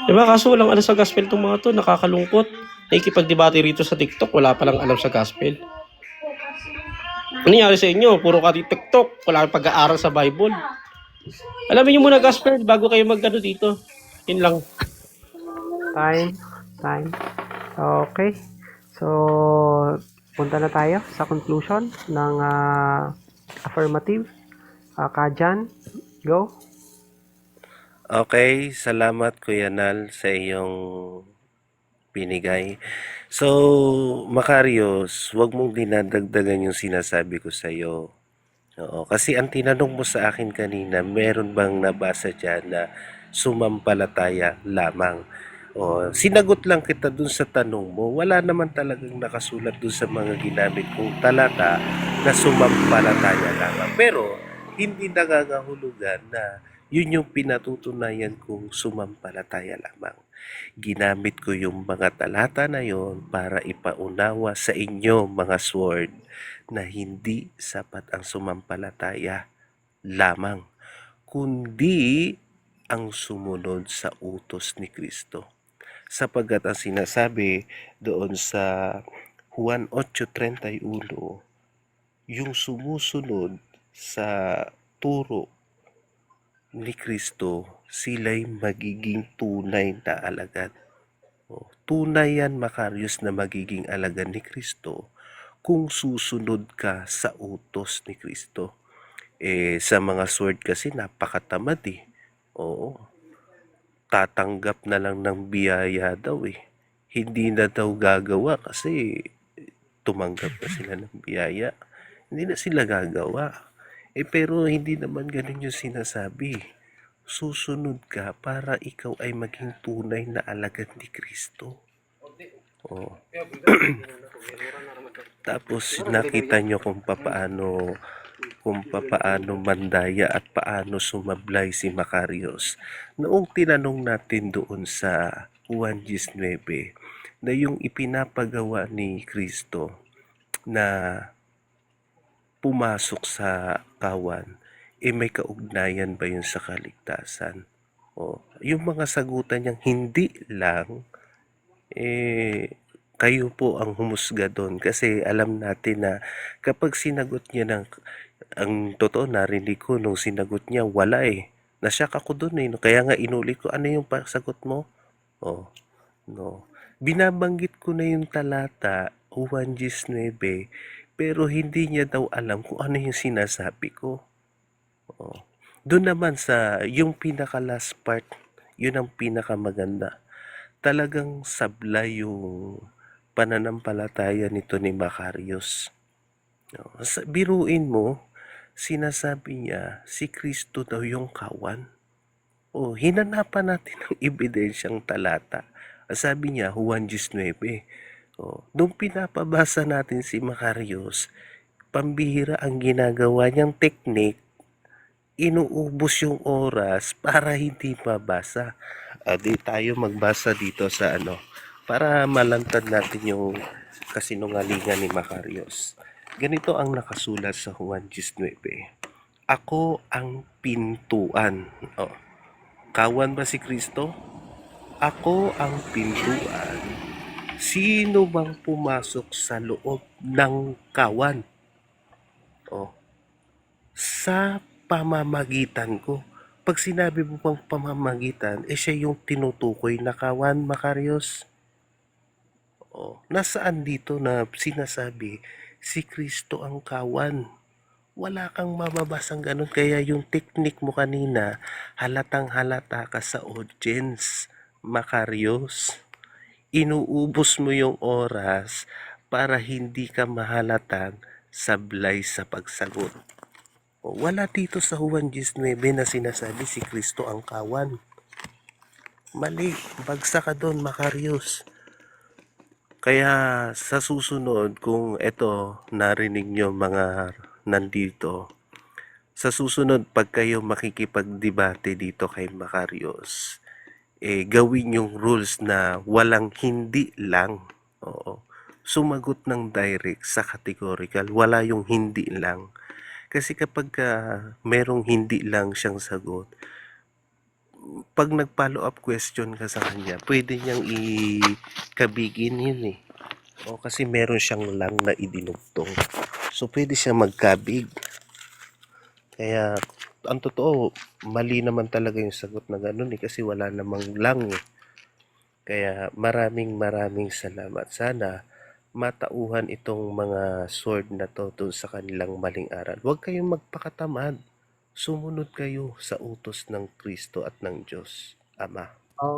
Diba? Kaso walang alam sa gospel itong mga to. Nakakalungkot. Nakikipagdebate rito sa TikTok, wala palang alam sa gospel. Ano nangyari sa inyo? Puro ka TikTok, wala kang pag-aaral sa Bible. Alamin nyo muna gospel bago kayo mag-ano dito. Yun lang. Time. Okay. So, punta na tayo sa conclusion ng affirmative. Kajan, go. Okay, salamat Kuya Nal sa iyong binigay. So, Macarius, huwag mong dinadagdagan yung sinasabi ko sa iyo. Oo, kasi ang tinanong mo sa akin kanina, meron bang nabasa dyan na sumampalataya lamang? O, sinagot lang kita dun sa tanong mo, wala naman talagang nakasulat dun sa mga ginamit kong talata na sumampalataya lamang. Pero, hindi nangangahulugan na yun yung pinatutunayan kong sumampalataya lamang. Ginamit ko yung mga talata na yon para ipaunawa sa inyo mga sword na hindi sapat ang sumampalataya lamang, kundi ang sumunod sa utos ni Kristo. Sapagkat ang sinasabi doon sa Juan 8:31, yung sumusunod sa turo ni Kristo, sila'y magiging tunay na alagad. Tunay yan, Macarius, na magiging alagad ni Kristo kung susunod ka sa utos ni Kristo. Sa mga sword kasi napakatamad eh. Oo. Tatanggap na lang ng biyaya daw eh. Hindi na daw gagawa kasi tumanggap na sila ng biyaya. Hindi na sila gagawa. Pero hindi naman ganun yung sinasabi. Susunod ka para ikaw ay maging tunay na alagad ni Kristo. Oh. Tapos nakita nyo kung papaano mandaya at paano sumablay si Macarius. Noong tinanong natin doon sa Juan 19 na yung ipinapagawa ni Kristo na pumasok sa kawan, may kaugnayan ba yun sa kaligtasan? Yung mga sagutan niyang hindi lang, kayo po ang humusga doon kasi alam natin na kapag sinagot niya ang totoo, narinig ko nung sinagot niya, wala eh. Nasyak ako doon eh. Kaya nga inulit ko, ano yung sagot mo? No. Binabanggit ko na yung talata, Juan 19, pero hindi niya daw alam kung ano yung sinasabi ko. Doon naman sa yung pinaka-last part, yun ang pinakamaganda. Talagang sablay yung pananampalataya nito ni Macarius. Biruin mo, sinasabi niya, si Kristo daw yung kawan. Hinanapan natin ng ebidensyang talata. Sabi niya, Juan 19. Nung pinapabasa natin si Macarius, pambihira ang ginagawa niyang teknik, inuubos yung oras para hindi mabasa. Di tayo magbasa dito sa para malantad natin yung kasinungalingan ni Macarius. Ganito ang nakasulat sa Juan 19. Ako ang pintuan. Kawan ba si Kristo? Ako ang pintuan. Sino bang pumasok sa loob ng kawan? Sa pamamagitan ko. Pag sinabi mo pang pamamagitan, siya yung tinutukoy na kawan, Macarius. Nasaan dito na sinasabi si Kristo ang kawan? Wala kang mababasang ganun. Kaya yung technique mo kanina, halatang halata ka sa audience, Makarios. Inuubos mo yung oras para hindi ka mahalatang sablay sa pagsagot. Wala dito sa Juan 19 na sinasabi si Kristo ang kawan. Mali, bagsak ka doon, Makarios. Kaya sa susunod, kung eto narinig nyo mga nandito, sa susunod pag kayo makikipagdebate dito kay Makarios, gawin yung rules na walang hindi lang. Oo. Sumagot ng direct sa categorical, wala yung hindi lang. Kasi kapag merong hindi lang siyang sagot, pag nag-follow up question ka sa kanya, pwede niyang ikabigin yun eh. Kasi meron siyang lang na idinugtong. So, pwede siya magkabig. Kaya, ang totoo, mali naman talaga yung sagot na ganun eh, kasi wala namang lang eh. Kaya, maraming salamat. Sana, matauhan itong mga sword na to dun sa kanilang maling aral. Huwag kayong magpakatamad. Sumunod kayo sa utos ng Kristo at ng Diyos Ama.